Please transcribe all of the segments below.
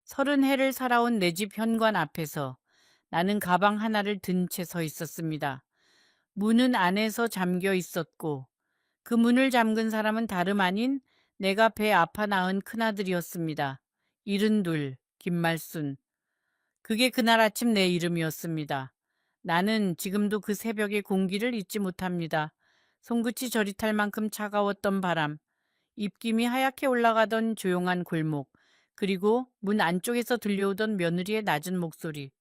30해를 살아온 내 집 현관 앞에서 나는 가방 하나를 든 채 서 있었습니다. 문은 안에서 잠겨 있었고 그 문을 잠근 사람은 다름 아닌 내가 배 아파 낳은 큰아들이었습니다. 72, 김말순. 그게 그날 아침 내 이름이었습니다. 나는 지금도 그 새벽의 공기를 잊지 못합니다. 손끝이 저릿할 만큼 차가웠던 바람, 입김이 하얗게 올라가던 조용한 골목, 그리고 문 안쪽에서 들려오던 며느리의 낮은 목소리.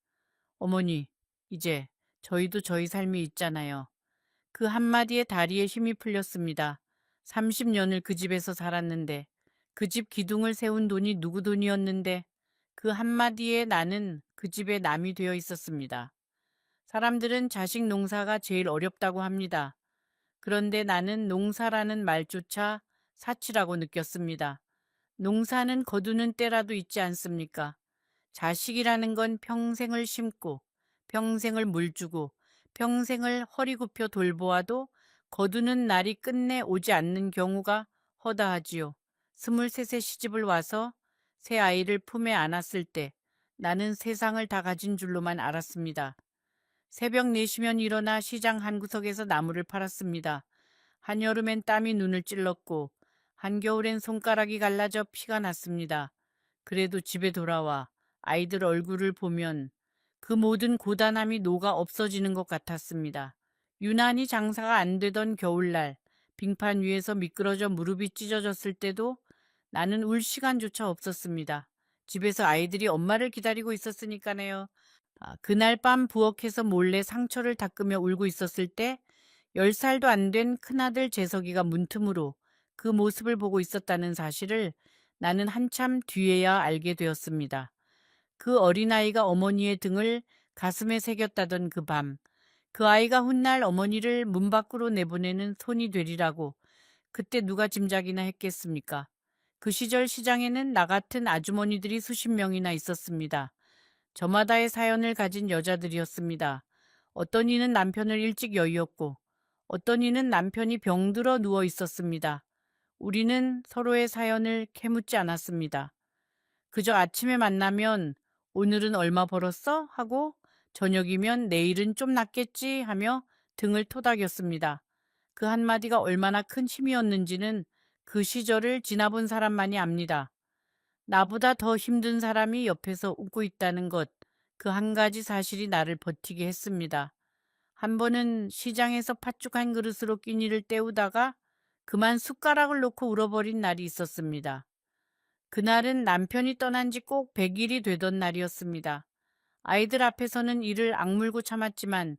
어머니, 이제 저희도 저희 삶이 있잖아요. 그 한마디에 다리에 힘이 풀렸습니다. 30년을 그 집에서 살았는데, 그 집 기둥을 세운 돈이 누구 돈이었는데, 그 한마디에 나는 그 집의 남이 되어 있었습니다. 사람들은 자식 농사가 제일 어렵다고 합니다. 그런데 나는 농사라는 말조차 사치라고 느꼈습니다. 농사는 거두는 때라도 있지 않습니까? 자식이라는 건 평생을 심고, 평생을 물주고, 평생을 허리 굽혀 돌보아도 거두는 날이 끝내 오지 않는 경우가 허다하지요. 23세 시집을 와서 새 아이를 품에 안았을 때 나는 세상을 다 가진 줄로만 알았습니다. 새벽 4시면 일어나 시장 한 구석에서 나무를 팔았습니다. 한여름엔 땀이 눈을 찔렀고 한겨울엔 손가락이 갈라져 피가 났습니다. 그래도 집에 돌아와 아이들 얼굴을 보면 그 모든 고단함이 녹아 없어지는 것 같았습니다. 유난히 장사가 안 되던 겨울날 빙판 위에서 미끄러져 무릎이 찢어졌을 때도 나는 울 시간조차 없었습니다. 집에서 아이들이 엄마를 기다리고 있었으니까네요. 그날 밤 부엌에서 몰래 상처를 닦으며 울고 있었을 때 10살도 안 된 큰아들 재석이가 문틈으로 그 모습을 보고 있었다는 사실을 나는 한참 뒤에야 알게 되었습니다. 그 어린아이가 어머니의 등을 가슴에 새겼다던 그 밤, 그 아이가 훗날 어머니를 문 밖으로 내보내는 손이 되리라고 그때 누가 짐작이나 했겠습니까? 그 시절 시장에는 나 같은 아주머니들이 수십 명이나 있었습니다. 저마다의 사연을 가진 여자들이었습니다. 어떤 이는 남편을 일찍 여의었고 어떤 이는 남편이 병들어 누워 있었습니다. 우리는 서로의 사연을 캐묻지 않았습니다. 그저 아침에 만나면 오늘은 얼마 벌었어? 하고 저녁이면 내일은 좀 낫겠지 하며 등을 토닥였습니다. 그 한마디가 얼마나 큰 힘이었는지는 그 시절을 지나본 사람만이 압니다. 나보다 더 힘든 사람이 옆에서 웃고 있다는 것, 그 한 가지 사실이 나를 버티게 했습니다. 한 번은 시장에서 팥죽 한 그릇으로 끼니를 때우다가 그만 숟가락을 놓고 울어버린 날이 있었습니다. 그날은 남편이 떠난 지 꼭 100일이 되던 날이었습니다. 아이들 앞에서는 이를 악물고 참았지만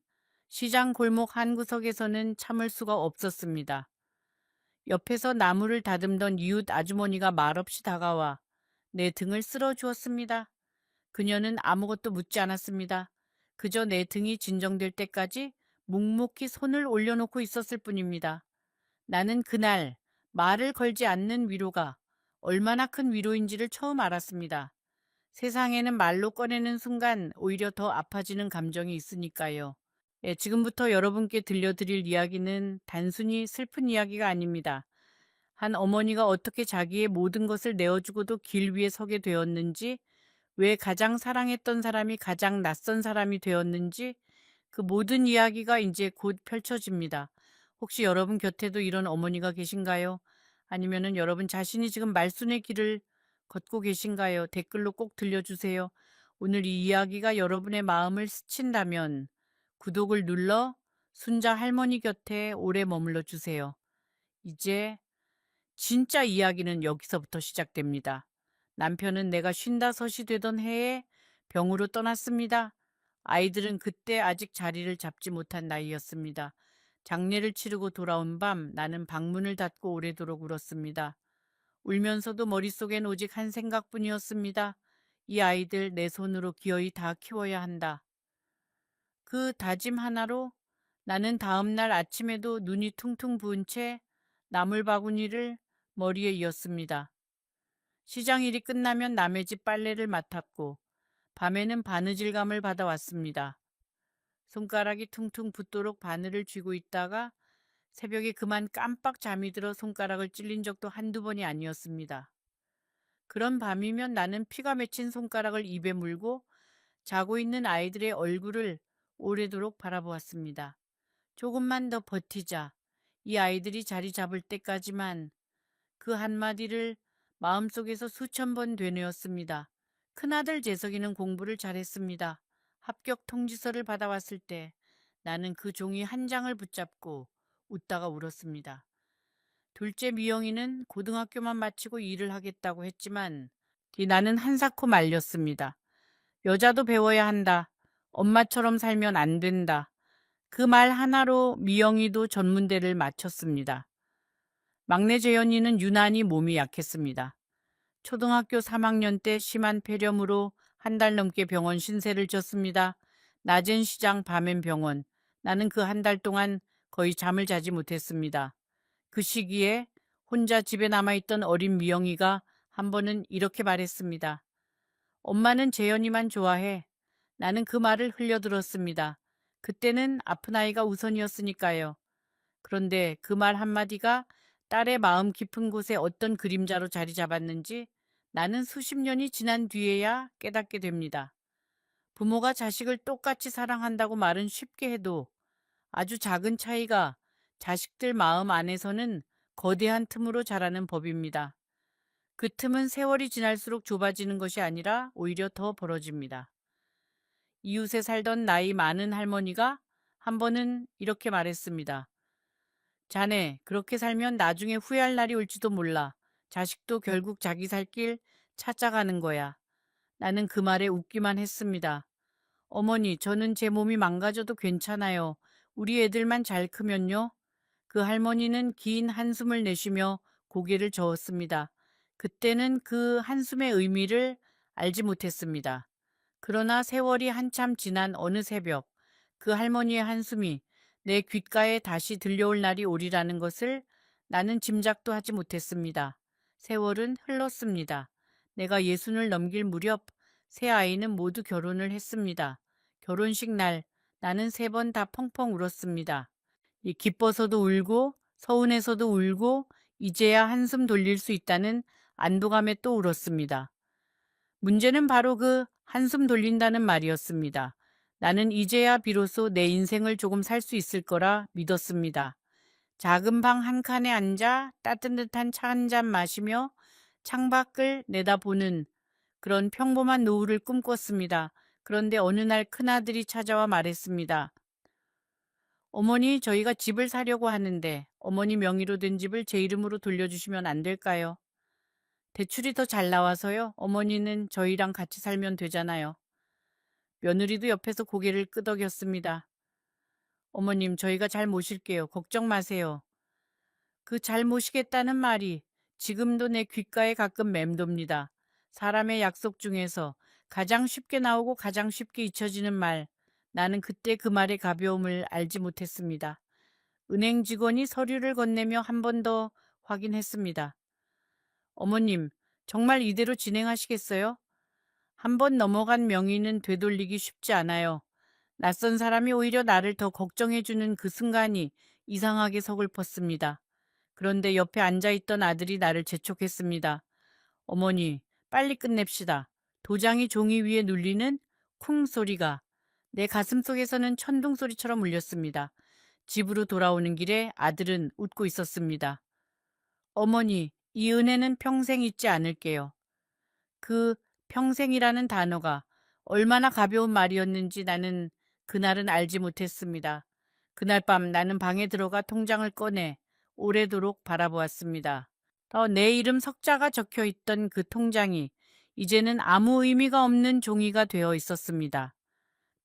시장 골목 한 구석에서는 참을 수가 없었습니다. 옆에서 나무를 다듬던 이웃 아주머니가 말없이 다가와 내 등을 쓸어 주었습니다. 그녀는 아무것도 묻지 않았습니다. 그저 내 등이 진정될 때까지 묵묵히 손을 올려놓고 있었을 뿐입니다. 나는 그날 말을 걸지 않는 위로가 얼마나 큰 위로인지를 처음 알았습니다. 세상에는 말로 꺼내는 순간 오히려 더 아파지는 감정이 있으니까요. 예, 지금부터 여러분께 들려드릴 이야기는 단순히 슬픈 이야기가 아닙니다. 한 어머니가 어떻게 자기의 모든 것을 내어주고도 길 위에 서게 되었는지, 왜 가장 사랑했던 사람이 가장 낯선 사람이 되었는지, 그 모든 이야기가 이제 곧 펼쳐집니다. 혹시 여러분 곁에도 이런 어머니가 계신가요? 아니면은 여러분 자신이 지금 말순의 길을 걷고 계신가요? 댓글로 꼭 들려주세요. 오늘 이 이야기가 여러분의 마음을 스친다면 구독을 눌러 순자 할머니 곁에 오래 머물러 주세요. 이제 진짜 이야기는 여기서부터 시작됩니다. 남편은 내가 55이 되던 해에 병으로 떠났습니다. 아이들은 그때 아직 자리를 잡지 못한 나이였습니다. 장례를 치르고 돌아온 밤 나는 방문을 닫고 오래도록 울었습니다. 울면서도 머릿속엔 오직 한 생각뿐이었습니다. 이 아이들 내 손으로 기어이 다 키워야 한다. 그 다짐 하나로 나는 다음 날 아침에도 눈이 퉁퉁 부은 채 나물 바구니를 머리에 이었습니다. 시장 일이 끝나면 남의 집 빨래를 맡았고 밤에는 바느질감을 받아왔습니다. 손가락이 퉁퉁 붓도록 바늘을 쥐고 있다가 새벽에 그만 깜빡 잠이 들어 손가락을 찔린 적도 한두 번이 아니었습니다. 그런 밤이면 나는 피가 맺힌 손가락을 입에 물고 자고 있는 아이들의 얼굴을 오래도록 바라보았습니다. 조금만 더 버티자. 이 아이들이 자리 잡을 때까지만. 그 한마디를 마음속에서 수천 번 되뇌었습니다. 큰아들 재석이는 공부를 잘했습니다. 합격 통지서를 받아왔을 때 나는 그 종이 한 장을 붙잡고 웃다가 울었습니다. 둘째 미영이는 고등학교만 마치고 일을 하겠다고 했지만 나는 한사코 말렸습니다. 여자도 배워야 한다. 엄마처럼 살면 안 된다. 그 말 하나로 미영이도 전문대를 마쳤습니다. 막내 재현이는 유난히 몸이 약했습니다. 초등학교 3학년 때 심한 폐렴으로 한 달 넘게 병원 신세를 졌습니다. 낮엔 시장, 밤엔 병원. 나는 그 한 달 동안 거의 잠을 자지 못했습니다. 그 시기에 혼자 집에 남아있던 어린 미영이가 한 번은 이렇게 말했습니다. 엄마는 재현이만 좋아해. 나는 그 말을 흘려들었습니다. 그때는 아픈 아이가 우선이었으니까요. 그런데 그 말 한마디가 딸의 마음 깊은 곳에 어떤 그림자로 자리 잡았는지 나는 수십 년이 지난 뒤에야 깨닫게 됩니다. 부모가 자식을 똑같이 사랑한다고 말은 쉽게 해도 아주 작은 차이가 자식들 마음 안에서는 거대한 틈으로 자라는 법입니다. 그 틈은 세월이 지날수록 좁아지는 것이 아니라 오히려 더 벌어집니다. 이웃에 살던 나이 많은 할머니가 한 번은 이렇게 말했습니다. 자네, 그렇게 살면 나중에 후회할 날이 올지도 몰라. 자식도 결국 자기 살 길 찾아가는 거야. 나는 그 말에 웃기만 했습니다. 어머니, 저는 제 몸이 망가져도 괜찮아요. 우리 애들만 잘 크면요. 그 할머니는 긴 한숨을 내쉬며 고개를 저었습니다. 그때는 그 한숨의 의미를 알지 못했습니다. 그러나 세월이 한참 지난 어느 새벽, 그 할머니의 한숨이 내 귓가에 다시 들려올 날이 오리라는 것을 나는 짐작도 하지 못했습니다. 세월은 흘렀습니다. 내가 60을 넘길 무렵 세 아이는 모두 결혼을 했습니다. 결혼식 날 나는 3번 다 펑펑 울었습니다. 기뻐서도 울고 서운해서도 울고 이제야 한숨 돌릴 수 있다는 안도감에 또 울었습니다. 문제는 바로 그 한숨 돌린다는 말이었습니다. 나는 이제야 비로소 내 인생을 조금 살 수 있을 거라 믿었습니다. 작은 방 한 칸에 앉아 따뜻한 차 한 잔 마시며 창밖을 내다보는 그런 평범한 노후를 꿈꿨습니다. 그런데 어느 날 큰아들이 찾아와 말했습니다. 어머니, 저희가 집을 사려고 하는데 어머니 명의로 된 집을 제 이름으로 돌려주시면 안 될까요? 대출이 더 잘 나와서요. 어머니는 저희랑 같이 살면 되잖아요. 며느리도 옆에서 고개를 끄덕였습니다. 어머님, 저희가 잘 모실게요. 걱정 마세요. 그 잘 모시겠다는 말이 지금도 내 귓가에 가끔 맴돕니다. 사람의 약속 중에서 가장 쉽게 나오고 가장 쉽게 잊혀지는 말. 나는 그때 그 말의 가벼움을 알지 못했습니다. 은행 직원이 서류를 건네며 한 번 더 확인했습니다. 어머님, 정말 이대로 진행하시겠어요? 한 번 넘어간 명의는 되돌리기 쉽지 않아요. 낯선 사람이 오히려 나를 더 걱정해주는 그 순간이 이상하게 서글펐습니다. 그런데 옆에 앉아있던 아들이 나를 재촉했습니다. 어머니, 빨리 끝냅시다. 도장이 종이 위에 눌리는 쿵 소리가 내 가슴 속에서는 천둥 소리처럼 울렸습니다. 집으로 돌아오는 길에 아들은 웃고 있었습니다. 어머니, 이 은혜는 평생 잊지 않을게요. 그 평생이라는 단어가 얼마나 가벼운 말이었는지 나는 그날은 알지 못했습니다. 그날 밤 나는 방에 들어가 통장을 꺼내 오래도록 바라보았습니다. 내 이름 석자가 적혀 있던 그 통장이 이제는 아무 의미가 없는 종이가 되어 있었습니다.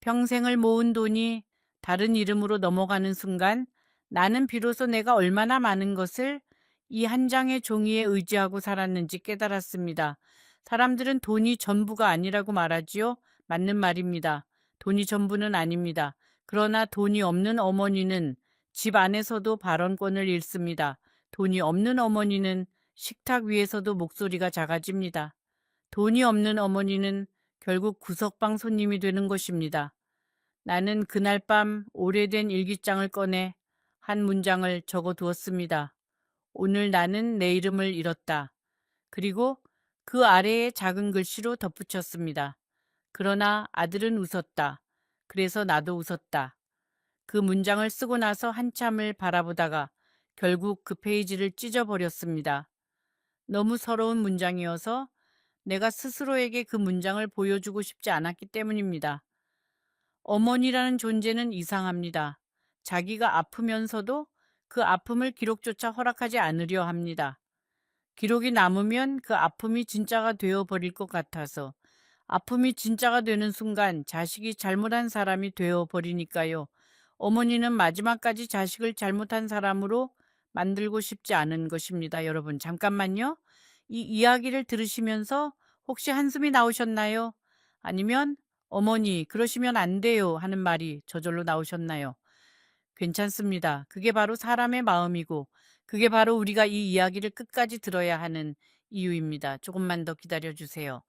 평생을 모은 돈이 다른 이름으로 넘어가는 순간 나는 비로소 내가 얼마나 많은 것을 이 한 장의 종이에 의지하고 살았는지 깨달았습니다. 사람들은 돈이 전부가 아니라고 말하지요. 맞는 말입니다. 돈이 전부는 아닙니다. 그러나 돈이 없는 어머니는 집 안에서도 발언권을 잃습니다. 돈이 없는 어머니는 식탁 위에서도 목소리가 작아집니다. 돈이 없는 어머니는 결국 구석방 손님이 되는 것입니다. 나는 그날 밤 오래된 일기장을 꺼내 한 문장을 적어 두었습니다. 오늘 나는 내 이름을 잃었다. 그리고 그 아래에 작은 글씨로 덧붙였습니다. 그러나 아들은 웃었다. 그래서 나도 웃었다. 그 문장을 쓰고 나서 한참을 바라보다가 결국 그 페이지를 찢어버렸습니다. 너무 서러운 문장이어서 내가 스스로에게 그 문장을 보여주고 싶지 않았기 때문입니다. 어머니라는 존재는 이상합니다. 자기가 아프면서도 그 아픔을 기록조차 허락하지 않으려 합니다. 기록이 남으면 그 아픔이 진짜가 되어 버릴 것 같아서 아픔이 진짜가 되는 순간 자식이 잘못한 사람이 되어 버리니까요. 어머니는 마지막까지 자식을 잘못한 사람으로 만들고 싶지 않은 것입니다. 여러분, 잠깐만요. 이 이야기를 들으시면서 혹시 한숨이 나오셨나요? 아니면 어머니, 그러시면 안 돼요 하는 말이 저절로 나오셨나요? 괜찮습니다. 그게 바로 사람의 마음이고, 그게 바로 우리가 이 이야기를 끝까지 들어야 하는 이유입니다. 조금만 더 기다려 주세요.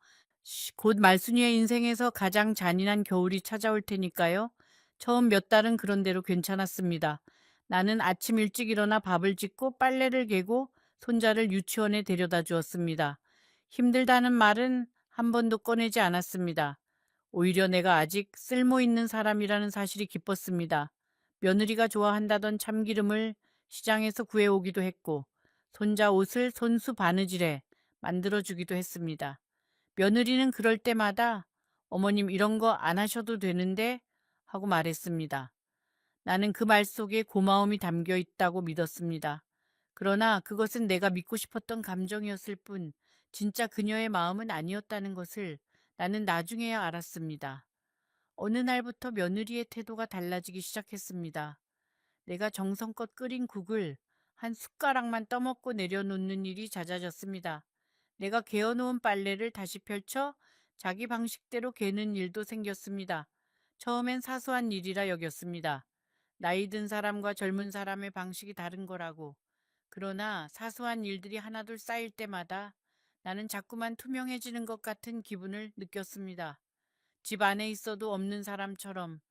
곧 말순이의 인생에서 가장 잔인한 겨울이 찾아올 테니까요. 처음 몇 달은 그런 대로 괜찮았습니다. 나는 아침 일찍 일어나 밥을 짓고 빨래를 개고 손자를 유치원에 데려다 주었습니다. 힘들다는 말은 한 번도 꺼내지 않았습니다. 오히려 내가 아직 쓸모 있는 사람이라는 사실이 기뻤습니다. 며느리가 좋아한다던 참기름을 시장에서 구해오기도 했고, 손자 옷을 손수 바느질에 만들어주기도 했습니다. 며느리는 그럴 때마다 어머님 이런 거 안 하셔도 되는데 하고 말했습니다. 나는 그 말 속에 고마움이 담겨 있다고 믿었습니다. 그러나 그것은 내가 믿고 싶었던 감정이었을 뿐 진짜 그녀의 마음은 아니었다는 것을 나는 나중에야 알았습니다. 어느 날부터 며느리의 태도가 달라지기 시작했습니다. 내가 정성껏 끓인 국을 한 숟가락만 떠먹고 내려놓는 일이 잦아졌습니다. 내가 개어놓은 빨래를 다시 펼쳐 자기 방식대로 개는 일도 생겼습니다. 처음엔 사소한 일이라 여겼습니다. 나이 든 사람과 젊은 사람의 방식이 다른 거라고. 그러나 사소한 일들이 하나둘 쌓일 때마다 나는 자꾸만 투명해지는 것 같은 기분을 느꼈습니다. 집 안에 있어도 없는 사람처럼,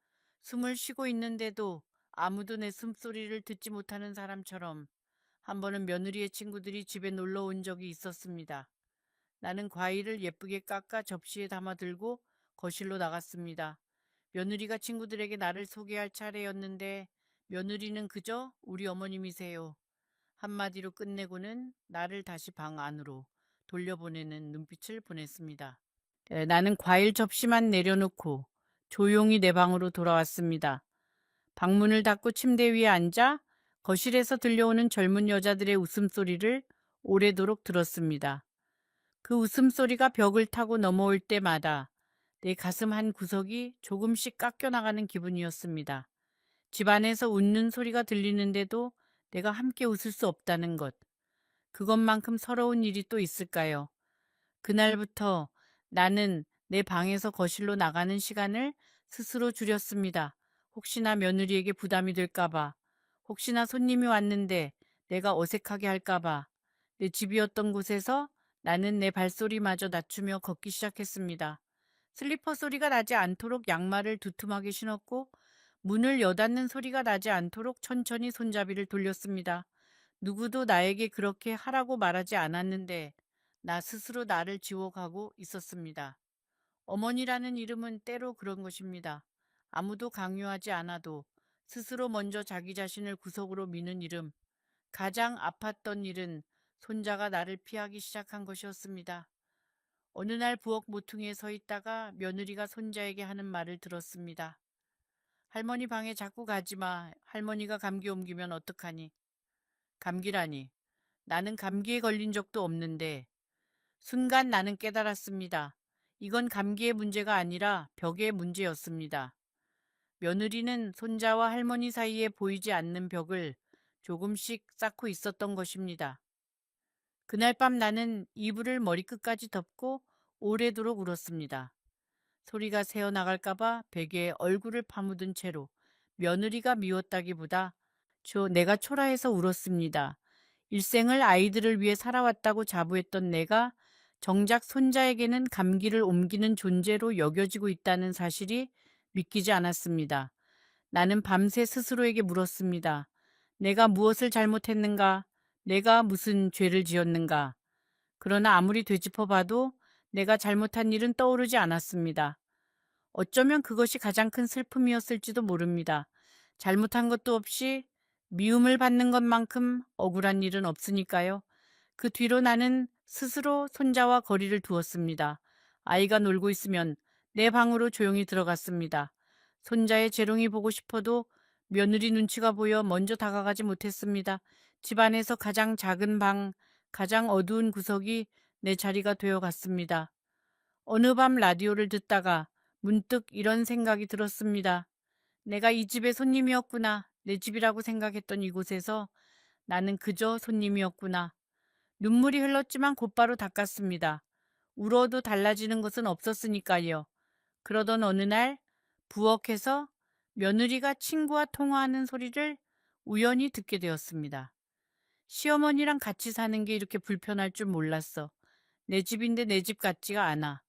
숨을 쉬고 있는데도 아무도 내 숨소리를 듣지 못하는 사람처럼. 한 번은 며느리의 친구들이 집에 놀러 온 적이 있었습니다. 나는 과일을 예쁘게 깎아 접시에 담아 들고 거실로 나갔습니다. 며느리가 친구들에게 나를 소개할 차례였는데 며느리는 그저 우리 어머님이세요 한마디로 끝내고는 나를 다시 방 안으로 돌려보내는 눈빛을 보냈습니다. 나는 과일 접시만 내려놓고 조용히 내 방으로 돌아왔습니다. 방문을 닫고 침대 위에 앉아 거실에서 들려오는 젊은 여자들의 웃음소리를 오래도록 들었습니다. 그 웃음소리가 벽을 타고 넘어올 때마다 내 가슴 한 구석이 조금씩 깎여나가는 기분이었습니다. 집안에서 웃는 소리가 들리는데도 내가 함께 웃을 수 없다는 것. 그것만큼 서러운 일이 또 있을까요? 그날부터 나는 내 방에서 거실로 나가는 시간을 스스로 줄였습니다. 혹시나 며느리에게 부담이 될까봐, 혹시나 손님이 왔는데 내가 어색하게 할까봐. 내 집이었던 곳에서 나는 내 발소리마저 낮추며 걷기 시작했습니다. 슬리퍼 소리가 나지 않도록 양말을 두툼하게 신었고 문을 여닫는 소리가 나지 않도록 천천히 손잡이를 돌렸습니다. 누구도 나에게 그렇게 하라고 말하지 않았는데 나 스스로 나를 지워가고 있었습니다. 어머니라는 이름은 때로 그런 것입니다. 아무도 강요하지 않아도 스스로 먼저 자기 자신을 구석으로 미는 이름. 가장 아팠던 일은 손자가 나를 피하기 시작한 것이었습니다. 어느 날 부엌 모퉁이에 서 있다가 며느리가 손자에게 하는 말을 들었습니다. 할머니 방에 자꾸 가지 마. 할머니가 감기 옮기면 어떡하니? 감기라니. 나는 감기에 걸린 적도 없는데 순간 나는 깨달았습니다. 이건 감기의 문제가 아니라 벽의 문제였습니다. 며느리는 손자와 할머니 사이에 보이지 않는 벽을 조금씩 쌓고 있었던 것입니다. 그날 밤 나는 이불을 머리끝까지 덮고 오래도록 울었습니다. 소리가 새어나갈까봐 베개에 얼굴을 파묻은 채로 며느리가 미웠다기보다 내가 초라해서 울었습니다. 일생을 아이들을 위해 살아왔다고 자부했던 내가 정작 손자에게는 감기를 옮기는 존재로 여겨지고 있다는 사실이 믿기지 않았습니다. 나는 밤새 스스로에게 물었습니다. 내가 무엇을 잘못했는가? 내가 무슨 죄를 지었는가? 그러나 아무리 되짚어봐도 내가 잘못한 일은 떠오르지 않았습니다. 어쩌면 그것이 가장 큰 슬픔이었을지도 모릅니다. 잘못한 것도 없이 미움을 받는 것만큼 억울한 일은 없으니까요. 그 뒤로 나는 스스로 손자와 거리를 두었습니다. 아이가 놀고 있으면 내 방으로 조용히 들어갔습니다. 손자의 재롱이 보고 싶어도 며느리 눈치가 보여 먼저 다가가지 못했습니다. 집안에서 가장 작은 방, 가장 어두운 구석이 내 자리가 되어 갔습니다. 어느 밤 라디오를 듣다가 문득 이런 생각이 들었습니다. 내가 이 집의 손님이었구나. 내 집이라고 생각했던 이곳에서 나는 그저 손님이었구나. 눈물이 흘렀지만 곧바로 닦았습니다. 울어도 달라지는 것은 없었으니까요. 그러던 어느 날 부엌에서 며느리가 친구와 통화하는 소리를 우연히 듣게 되었습니다. 시어머니랑 같이 사는 게 이렇게 불편할 줄 몰랐어. 내 집인데 내 집 같지가 않아.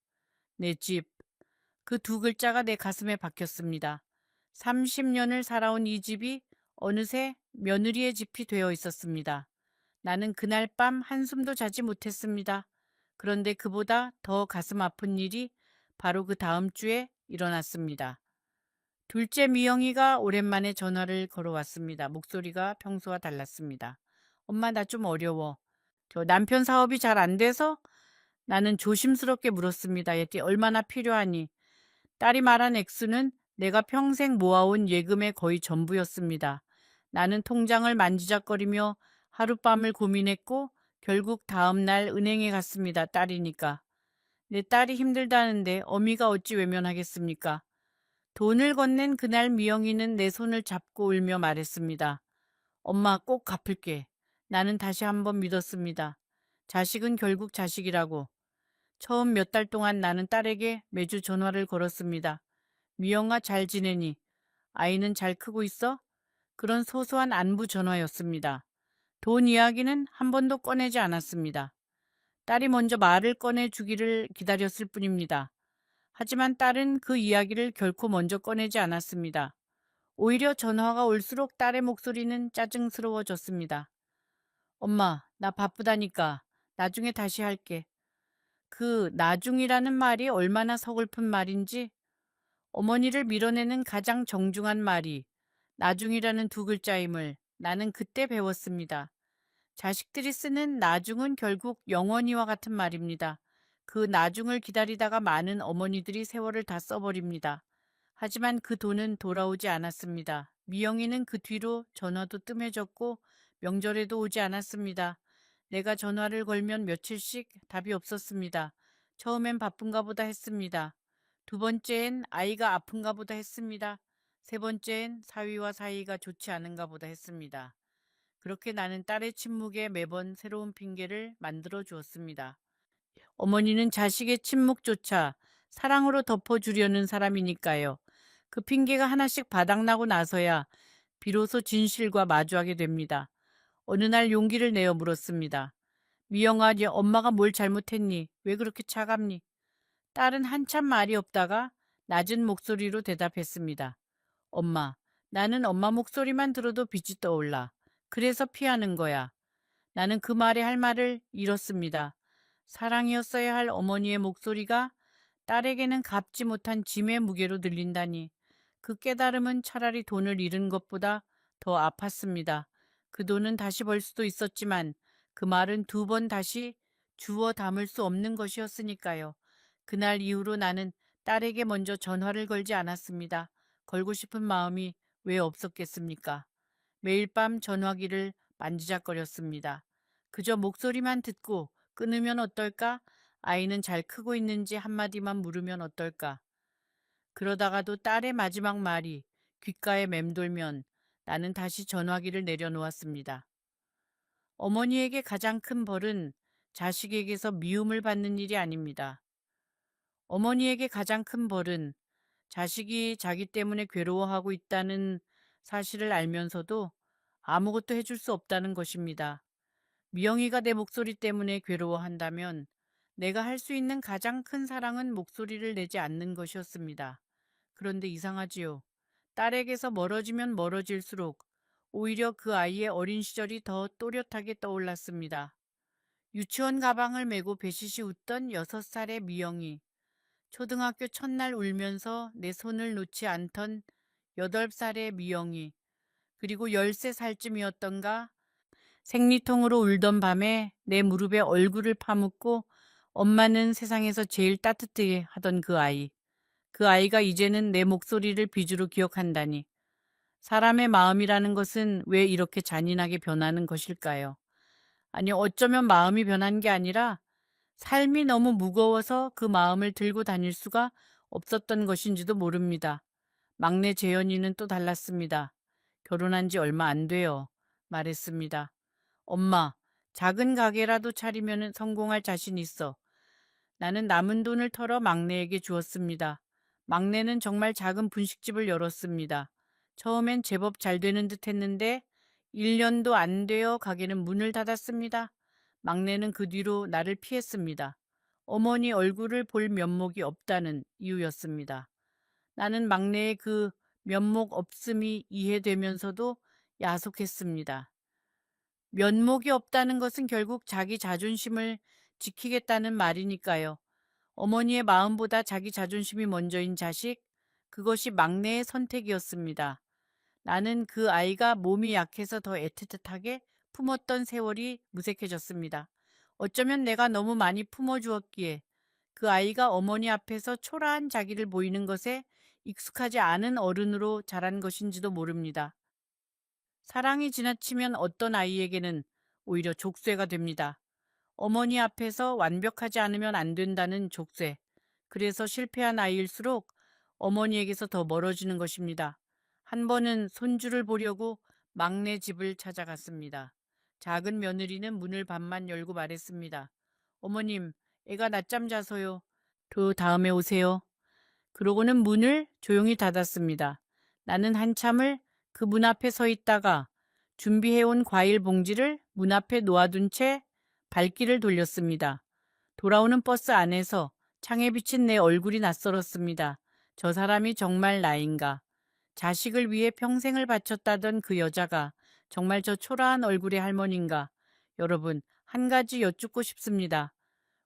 내 집. 그 두 글자가 내 가슴에 박혔습니다. 30년을 살아온 이 집이 어느새 며느리의 집이 되어 있었습니다. 나는 그날 밤 한숨도 자지 못했습니다. 그런데 그보다 더 가슴 아픈 일이 바로 그 다음 주에 일어났습니다. 둘째 미영이가 오랜만에 전화를 걸어왔습니다. 목소리가 평소와 달랐습니다. 엄마, 나 좀 어려워. 저 남편 사업이 잘 안 돼서. 나는 조심스럽게 물었습니다. 얘 얼마나 필요하니? 딸이 말한 액수는 내가 평생 모아온 예금의 거의 전부였습니다. 나는 통장을 만지작거리며 하룻밤을 고민했고 결국 다음 날 은행에 갔습니다. 딸이니까. 내 딸이 힘들다는데 어미가 어찌 외면하겠습니까? 돈을 건넨 그날 미영이는 내 손을 잡고 울며 말했습니다. 엄마, 꼭 갚을게. 나는 다시 한번 믿었습니다. 자식은 결국 자식이라고. 처음 몇 달 동안 나는 딸에게 매주 전화를 걸었습니다. 미영아, 잘 지내니? 아이는 잘 크고 있어? 그런 소소한 안부 전화였습니다. 돈 이야기는 한 번도 꺼내지 않았습니다. 딸이 먼저 말을 꺼내주기를 기다렸을 뿐입니다. 하지만 딸은 그 이야기를 결코 먼저 꺼내지 않았습니다. 오히려 전화가 올수록 딸의 목소리는 짜증스러워졌습니다. 엄마, 나 바쁘다니까. 나중에 다시 할게. 그 나중이라는 말이 얼마나 서글픈 말인지, 어머니를 밀어내는 가장 정중한 말이 나중이라는 두 글자임을 나는 그때 배웠습니다. 자식들이 쓰는 나중은 결국 영원히와 같은 말입니다. 그 나중을 기다리다가 많은 어머니들이 세월을 다 써버립니다. 하지만 그 돈은 돌아오지 않았습니다. 미영이는 그 뒤로 전화도 뜸해졌고 명절에도 오지 않았습니다. 내가 전화를 걸면 며칠씩 답이 없었습니다. 처음엔 바쁜가 보다 했습니다. 두 번째엔 아이가 아픈가 보다 했습니다. 세 번째엔 사위와 사이가 좋지 않은가 보다 했습니다. 그렇게 나는 딸의 침묵에 매번 새로운 핑계를 만들어 주었습니다. 어머니는 자식의 침묵조차 사랑으로 덮어주려는 사람이니까요. 그 핑계가 하나씩 바닥나고 나서야 비로소 진실과 마주하게 됩니다. 어느 날 용기를 내어 물었습니다. 미영아, 얘 엄마가 뭘 잘못했니? 왜 그렇게 차갑니? 딸은 한참 말이 없다가 낮은 목소리로 대답했습니다. 엄마, 나는 엄마 목소리만 들어도 빛이 떠올라. 그래서 피하는 거야. 나는 그 말에 할 말을 잃었습니다. 사랑이었어야 할 어머니의 목소리가 딸에게는 갚지 못한 짐의 무게로 들린다니. 그 깨달음은 차라리 돈을 잃은 것보다 더 아팠습니다. 그 돈은 다시 벌 수도 있었지만 그 말은 두 번 다시 주워 담을 수 없는 것이었으니까요. 그날 이후로 나는 딸에게 먼저 전화를 걸지 않았습니다. 걸고 싶은 마음이 왜 없었겠습니까? 매일 밤 전화기를 만지작거렸습니다. 그저 목소리만 듣고 끊으면 어떨까? 아이는 잘 크고 있는지 한마디만 물으면 어떨까? 그러다가도 딸의 마지막 말이 귓가에 맴돌면 나는 다시 전화기를 내려놓았습니다. 어머니에게 가장 큰 벌은 자식에게서 미움을 받는 일이 아닙니다. 어머니에게 가장 큰 벌은 자식이 자기 때문에 괴로워하고 있다는 사실을 알면서도 아무것도 해줄 수 없다는 것입니다. 미영이가 내 목소리 때문에 괴로워한다면 내가 할 수 있는 가장 큰 사랑은 목소리를 내지 않는 것이었습니다. 그런데 이상하지요. 딸에게서 멀어지면 멀어질수록 오히려 그 아이의 어린 시절이 더 또렷하게 떠올랐습니다. 유치원 가방을 메고 배시시 웃던 6살의 미영이, 초등학교 첫날 울면서 내 손을 놓지 않던 8살의 미영이, 그리고 13살쯤이었던가 생리통으로 울던 밤에 내 무릎에 얼굴을 파묻고 엄마는 세상에서 제일 따뜻해 하던 그 아이. 그 아이가 이제는 내 목소리를 비주로 기억한다니. 사람의 마음이라는 것은 왜 이렇게 잔인하게 변하는 것일까요? 아니, 어쩌면 마음이 변한 게 아니라 삶이 너무 무거워서 그 마음을 들고 다닐 수가 없었던 것인지도 모릅니다. 막내 재현이는 또 달랐습니다. 결혼한 지 얼마 안 돼요. 말했습니다. 엄마, 작은 가게라도 차리면 성공할 자신 있어. 나는 남은 돈을 털어 막내에게 주었습니다. 막내는 정말 작은 분식집을 열었습니다. 처음엔 제법 잘 되는 듯 했는데 1년도 안 되어 가게는 문을 닫았습니다. 막내는 그 뒤로 나를 피했습니다. 어머니 얼굴을 볼 면목이 없다는 이유였습니다. 나는 막내의 그 면목 없음이 이해되면서도 야속했습니다. 면목이 없다는 것은 결국 자기 자존심을 지키겠다는 말이니까요. 어머니의 마음보다 자기 자존심이 먼저인 자식, 그것이 막내의 선택이었습니다. 나는 그 아이가 몸이 약해서 더 애틋하게 품었던 세월이 무색해졌습니다. 어쩌면 내가 너무 많이 품어주었기에 그 아이가 어머니 앞에서 초라한 자기를 보이는 것에 익숙하지 않은 어른으로 자란 것인지도 모릅니다. 사랑이 지나치면 어떤 아이에게는 오히려 족쇄가 됩니다. 어머니 앞에서 완벽하지 않으면 안 된다는 족쇄. 그래서 실패한 아이일수록 어머니에게서 더 멀어지는 것입니다. 한 번은 손주를 보려고 막내 집을 찾아갔습니다. 작은 며느리는 문을 반만 열고 말했습니다. 어머님, 애가 낮잠 자서요. 그 다음에 오세요. 그러고는 문을 조용히 닫았습니다. 나는 한참을 그 문 앞에 서 있다가 준비해온 과일 봉지를 문 앞에 놓아둔 채 발길을 돌렸습니다. 돌아오는 버스 안에서 창에 비친 내 얼굴이 낯설었습니다. 저 사람이 정말 나인가? 자식을 위해 평생을 바쳤다던 그 여자가 정말 저 초라한 얼굴의 할머니인가? 여러분, 한 가지 여쭙고 싶습니다.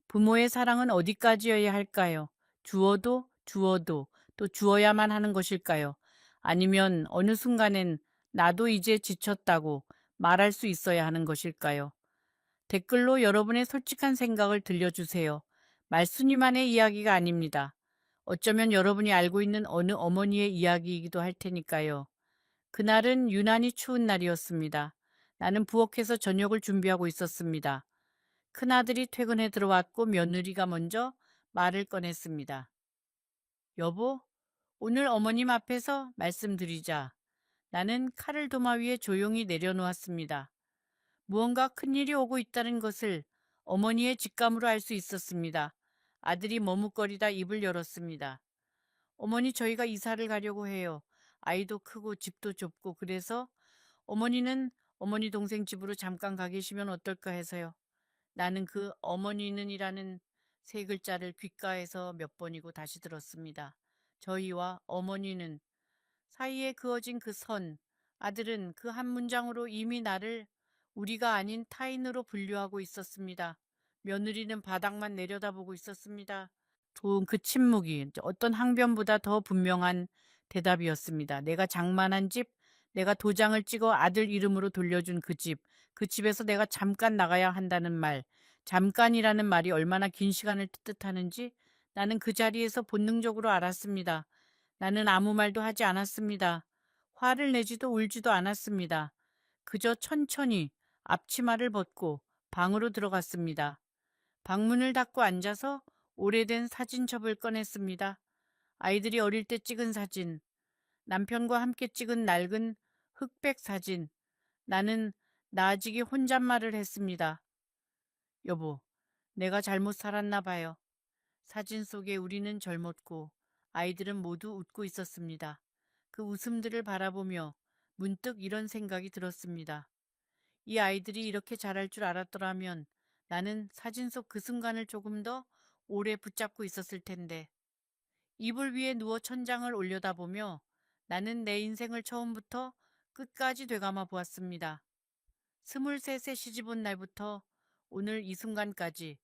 부모의 사랑은 어디까지여야 할까요? 주어도 주어도 또 주어야만 하는 것일까요? 아니면 어느 순간엔 나도 이제 지쳤다고 말할 수 있어야 하는 것일까요? 댓글로 여러분의 솔직한 생각을 들려주세요. 말순이만의 이야기가 아닙니다. 어쩌면 여러분이 알고 있는 어느 어머니의 이야기이기도 할 테니까요. 그날은 유난히 추운 날이었습니다. 나는 부엌에서 저녁을 준비하고 있었습니다. 큰아들이 퇴근해 들어왔고 며느리가 먼저 말을 꺼냈습니다. 여보, 오늘 어머님 앞에서 말씀드리자. 나는 칼을 도마 위에 조용히 내려놓았습니다. 무언가 큰일이 오고 있다는 것을 어머니의 직감으로 알 수 있었습니다. 아들이 머뭇거리다 입을 열었습니다. 어머니, 저희가 이사를 가려고 해요. 아이도 크고 집도 좁고 그래서 어머니는 어머니 동생 집으로 잠깐 가 계시면 어떨까 해서요. 나는 그 어머니는이라는 세 글자를 귓가에서 몇 번이고 다시 들었습니다. 저희와 어머니는 사이에 그어진 그 선, 아들은 그 한 문장으로 이미 나를 우리가 아닌 타인으로 분류하고 있었습니다. 며느리는 바닥만 내려다보고 있었습니다. 좋은 그 침묵이 어떤 항변보다 더 분명한 대답이었습니다. 내가 장만한 집, 내가 도장을 찍어 아들 이름으로 돌려준 그 집, 그 집에서 내가 잠깐 나가야 한다는 말, 잠깐이라는 말이 얼마나 긴 시간을 뜻하는지 나는 그 자리에서 본능적으로 알았습니다. 나는 아무 말도 하지 않았습니다. 화를 내지도 울지도 않았습니다. 그저 천천히 앞치마를 벗고 방으로 들어갔습니다. 방문을 닫고 앉아서 오래된 사진첩을 꺼냈습니다. 아이들이 어릴 때 찍은 사진, 남편과 함께 찍은 낡은 흑백 사진. 나는 나아지게 혼잣말을 했습니다. 여보, 내가 잘못 살았나 봐요. 사진 속에 우리는 젊었고 아이들은 모두 웃고 있었습니다. 그 웃음들을 바라보며 문득 이런 생각이 들었습니다. 이 아이들이 이렇게 잘할 줄 알았더라면 나는 사진 속 그 순간을 조금 더 오래 붙잡고 있었을 텐데. 이불 위에 누워 천장을 올려다보며 나는 내 인생을 처음부터 끝까지 되감아 보았습니다. 23세 시집 온 날부터 오늘 이 순간까지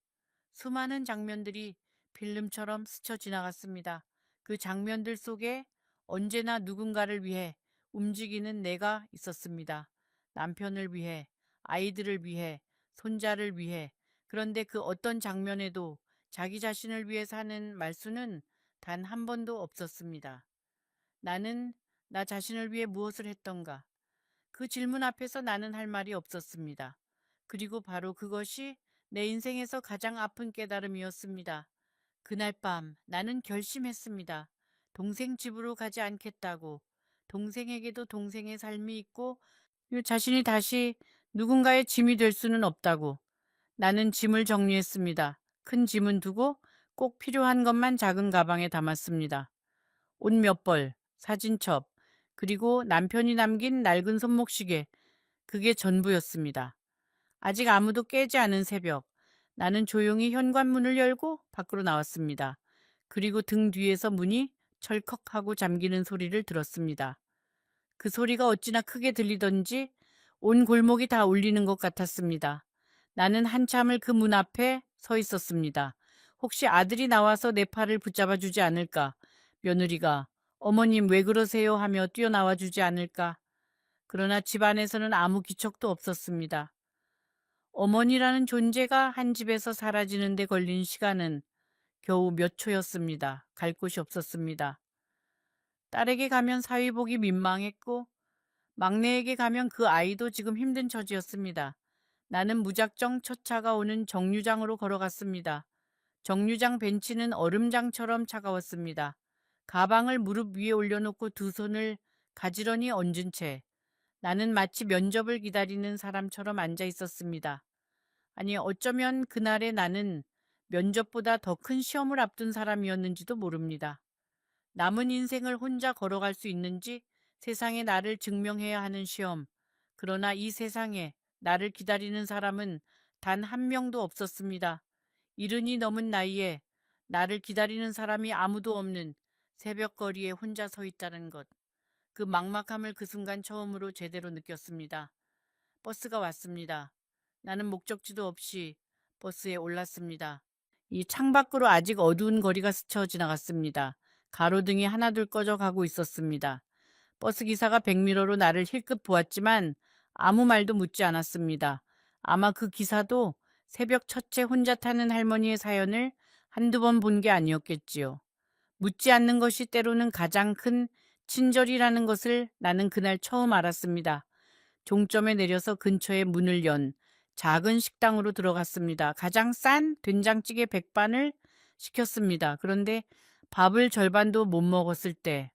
수많은 장면들이 필름처럼 스쳐 지나갔습니다. 그 장면들 속에 언제나 누군가를 위해 움직이는 내가 있었습니다. 남편을 위해, 아이들을 위해, 손자를 위해. 그런데 그 어떤 장면에도 자기 자신을 위해 사는 말수는 단 한 번도 없었습니다. 나는 나 자신을 위해 무엇을 했던가? 그 질문 앞에서 나는 할 말이 없었습니다. 그리고 바로 그것이 내 인생에서 가장 아픈 깨달음이었습니다. 그날 밤 나는 결심했습니다. 동생 집으로 가지 않겠다고. 동생에게도 동생의 삶이 있고 자신이 다시 누군가의 짐이 될 수는 없다고. 나는 짐을 정리했습니다. 큰 짐은 두고 꼭 필요한 것만 작은 가방에 담았습니다. 옷 몇 벌, 사진첩, 그리고 남편이 남긴 낡은 손목시계. 그게 전부였습니다. 아직 아무도 깨지 않은 새벽. 나는 조용히 현관문을 열고 밖으로 나왔습니다. 그리고 등 뒤에서 문이 철컥하고 잠기는 소리를 들었습니다. 그 소리가 어찌나 크게 들리던지 온 골목이 다 울리는 것 같았습니다. 나는 한참을 그 문 앞에 서 있었습니다. 혹시 아들이 나와서 내 팔을 붙잡아 주지 않을까? 며느리가 어머님 왜 그러세요 하며 뛰어나와 주지 않을까? 그러나 집 안에서는 아무 기척도 없었습니다. 어머니라는 존재가 한 집에서 사라지는 데 걸린 시간은 겨우 몇 초였습니다. 갈 곳이 없었습니다. 딸에게 가면 사위복이 민망했고 막내에게 가면 그 아이도 지금 힘든 처지였습니다. 나는 무작정 첫 차가 오는 정류장으로 걸어갔습니다. 정류장 벤치는 얼음장처럼 차가웠습니다. 가방을 무릎 위에 올려놓고 두 손을 가지런히 얹은 채 나는 마치 면접을 기다리는 사람처럼 앉아 있었습니다. 아니, 어쩌면 그날의 나는 면접보다 더 큰 시험을 앞둔 사람이었는지도 모릅니다. 남은 인생을 혼자 걸어갈 수 있는지 세상에 나를 증명해야 하는 시험. 그러나 이 세상에 나를 기다리는 사람은 단 한 명도 없었습니다. 이른이 넘은 나이에 나를 기다리는 사람이 아무도 없는 새벽거리에 혼자 서 있다는 것. 그 막막함을 그 순간 처음으로 제대로 느꼈습니다. 버스가 왔습니다. 나는 목적지도 없이 버스에 올랐습니다. 이 창밖으로 아직 어두운 거리가 스쳐 지나갔습니다. 가로등이 하나둘 꺼져 가고 있었습니다. 버스 기사가 백미러로 나를 힐끗 보았지만 아무 말도 묻지 않았습니다. 아마 그 기사도 새벽 첫째 혼자 타는 할머니의 사연을 한두 번 본 게 아니었겠지요. 묻지 않는 것이 때로는 가장 큰 친절이라는 것을 나는 그날 처음 알았습니다. 종점에 내려서 근처에 문을 연 작은 식당으로 들어갔습니다. 가장 싼 된장찌개 백반을 시켰습니다. 그런데 밥을 절반도 못 먹었을 때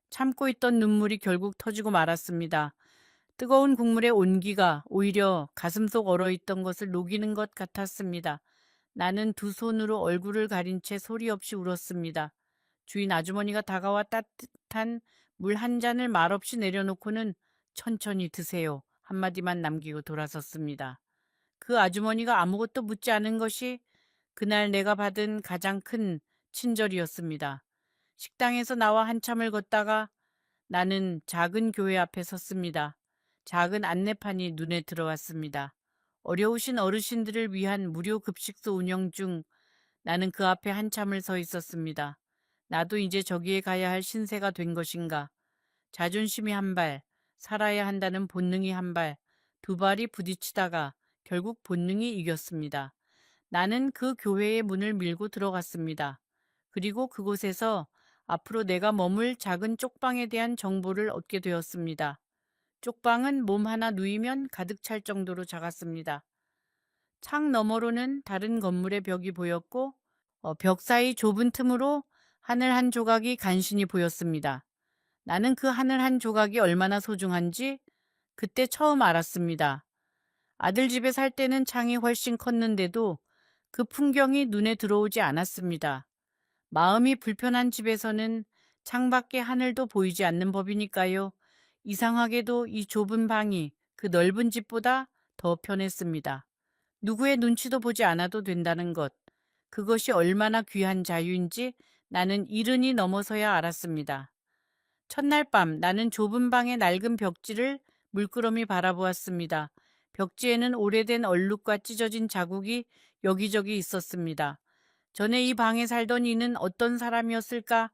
참고 있던 눈물이 결국 터지고 말았습니다. 뜨거운 국물의 온기가 오히려 가슴속 얼어있던 것을 녹이는 것 같았습니다. 나는 두 손으로 얼굴을 가린 채 소리 없이 울었습니다. 주인 아주머니가 다가와 따뜻한 물 한 잔을 말없이 내려놓고는 천천히 드세요. 한마디만 남기고 돌아섰습니다. 그 아주머니가 아무것도 묻지 않은 것이 그날 내가 받은 가장 큰 친절이었습니다. 식당에서 나와 한참을 걷다가 나는 작은 교회 앞에 섰습니다. 작은 안내판이 눈에 들어왔습니다. 어려우신 어르신들을 위한 무료 급식소 운영 중. 나는 그 앞에 한참을 서 있었습니다. 나도 이제 저기에 가야 할 신세가 된 것인가. 자존심이 한 발, 살아야 한다는 본능이 한 발, 두 발이 부딪히다가 결국 본능이 이겼습니다. 나는 그 교회의 문을 밀고 들어갔습니다. 그리고 그곳에서 앞으로 내가 머물 작은 쪽방에 대한 정보를 얻게 되었습니다. 쪽방은 몸 하나 누이면 가득 찰 정도로 작았습니다. 창 너머로는 다른 건물의 벽이 보였고 벽 사이 좁은 틈으로 하늘 한 조각이 간신히 보였습니다. 나는 그 하늘 한 조각이 얼마나 소중한지 그때 처음 알았습니다. 아들 집에 살 때는 창이 훨씬 컸는데도 그 풍경이 눈에 들어오지 않았습니다. 마음이 불편한 집에서는 창밖에 하늘도 보이지 않는 법이니까요. 이상하게도 이 좁은 방이 그 넓은 집보다 더 편했습니다. 누구의 눈치도 보지 않아도 된다는 것. 그것이 얼마나 귀한 자유인지 나는 이른이 넘어서야 알았습니다. 첫날 밤 나는 좁은 방의 낡은 벽지를 물끄러미 바라보았습니다. 벽지에는 오래된 얼룩과 찢어진 자국이 여기저기 있었습니다. 전에 이 방에 살던 이는 어떤 사람이었을까?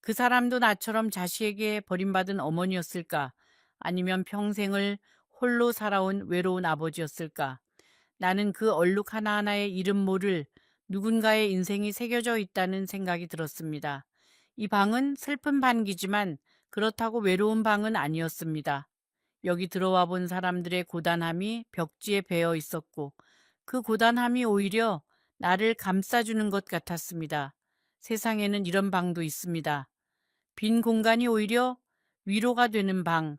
그 사람도 나처럼 자식에게 버림받은 어머니였을까? 아니면 평생을 홀로 살아온 외로운 아버지였을까? 나는 그 얼룩 하나하나의 이름 모를 누군가의 인생이 새겨져 있다는 생각이 들었습니다. 이 방은 슬픈 반기지만 그렇다고 외로운 방은 아니었습니다. 여기 들어와 본 사람들의 고단함이 벽지에 배어 있었고 그 고단함이 오히려 나를 감싸주는 것 같았습니다. 세상에는 이런 방도 있습니다. 빈 공간이 오히려 위로가 되는 방.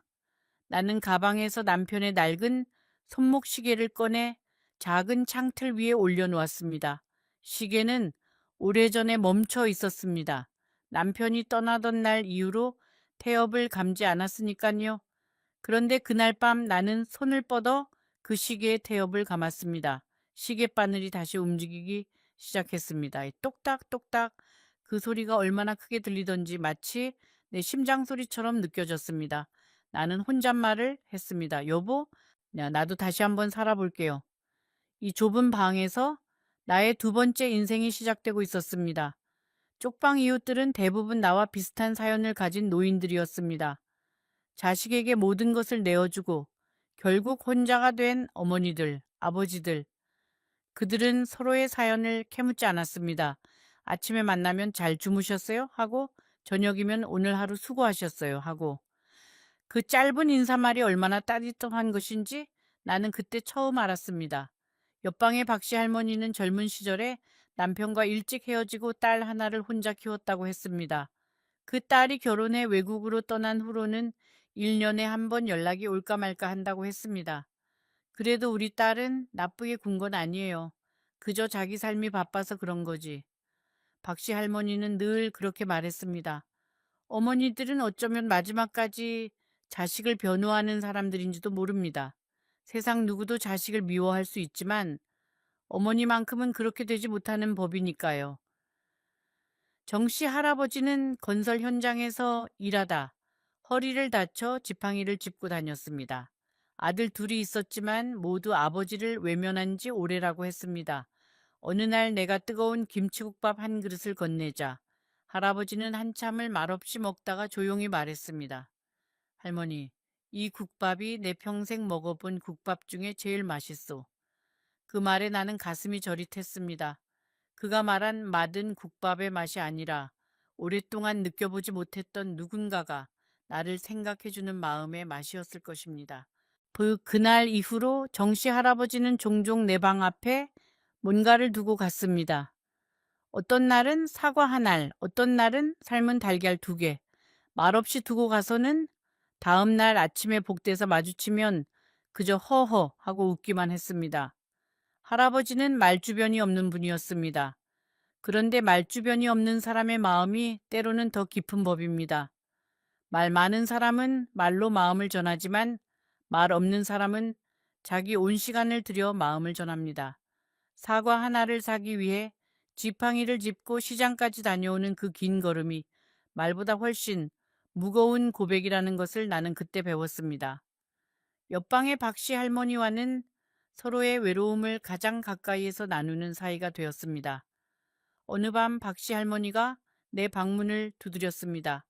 나는 가방에서 남편의 낡은 손목 시계를 꺼내 작은 창틀 위에 올려놓았습니다. 시계는 오래전에 멈춰 있었습니다. 남편이 떠나던 날 이후로 태엽을 감지 않았으니까요. 그런데 그날 밤 나는 손을 뻗어 그 시계에 태엽을 감았습니다. 시계 바늘이 다시 움직이기 시작했습니다. 똑딱똑딱 그 소리가 얼마나 크게 들리던지 마치 내 심장 소리처럼 느껴졌습니다. 나는 혼잣말을 했습니다. 여보, 나도 다시 한번 살아볼게요. 이 좁은 방에서 나의 두 번째 인생이 시작되고 있었습니다. 쪽방 이웃들은 대부분 나와 비슷한 사연을 가진 노인들이었습니다. 자식에게 모든 것을 내어주고 결국 혼자가 된 어머니들, 아버지들. 그들은 서로의 사연을 캐묻지 않았습니다. 아침에 만나면 잘 주무셨어요? 하고 저녁이면 오늘 하루 수고하셨어요? 하고 그 짧은 인사말이 얼마나 따뜻한 것인지 나는 그때 처음 알았습니다. 옆방의 박씨 할머니는 젊은 시절에 남편과 일찍 헤어지고 딸 하나를 혼자 키웠다고 했습니다. 그 딸이 결혼해 외국으로 떠난 후로는 1년에 한 번 연락이 올까 말까 한다고 했습니다. 그래도 우리 딸은 나쁘게 군 건 아니에요. 그저 자기 삶이 바빠서 그런 거지. 박씨 할머니는 늘 그렇게 말했습니다. 어머니들은 어쩌면 마지막까지 자식을 변호하는 사람들인지도 모릅니다. 세상 누구도 자식을 미워할 수 있지만 어머니만큼은 그렇게 되지 못하는 법이니까요. 정씨 할아버지는 건설 현장에서 일하다 허리를 다쳐 지팡이를 짚고 다녔습니다. 아들 둘이 있었지만 모두 아버지를 외면한 지 오래라고 했습니다. 어느 날 내가 뜨거운 김치국밥 한 그릇을 건네자 할아버지는 한참을 말없이 먹다가 조용히 말했습니다. 할머니, 이 국밥이 내 평생 먹어본 국밥 중에 제일 맛있소. 그 말에 나는 가슴이 저릿했습니다. 그가 말한 맛은 국밥의 맛이 아니라 오랫동안 느껴보지 못했던 누군가가 나를 생각해주는 마음의 맛이었을 것입니다. 그날 이후로 정씨 할아버지는 종종 내 방 앞에 뭔가를 두고 갔습니다. 어떤 날은 사과 한 알, 어떤 날은 삶은 달걀 2개. 말없이 두고 가서는 다음 날 아침에 복대서 마주치면 그저 허허 하고 웃기만 했습니다. 할아버지는 말주변이 없는 분이었습니다. 그런데 말주변이 없는 사람의 마음이 때로는 더 깊은 법입니다. 말 많은 사람은 말로 마음을 전하지만 말 없는 사람은 자기 온 시간을 들여 마음을 전합니다. 사과 하나를 사기 위해 지팡이를 짚고 시장까지 다녀오는 그 긴 걸음이 말보다 훨씬 무거운 고백이라는 것을 나는 그때 배웠습니다. 옆방의 박씨 할머니와는 서로의 외로움을 가장 가까이에서 나누는 사이가 되었습니다. 어느 밤 박씨 할머니가 내 방문을 두드렸습니다.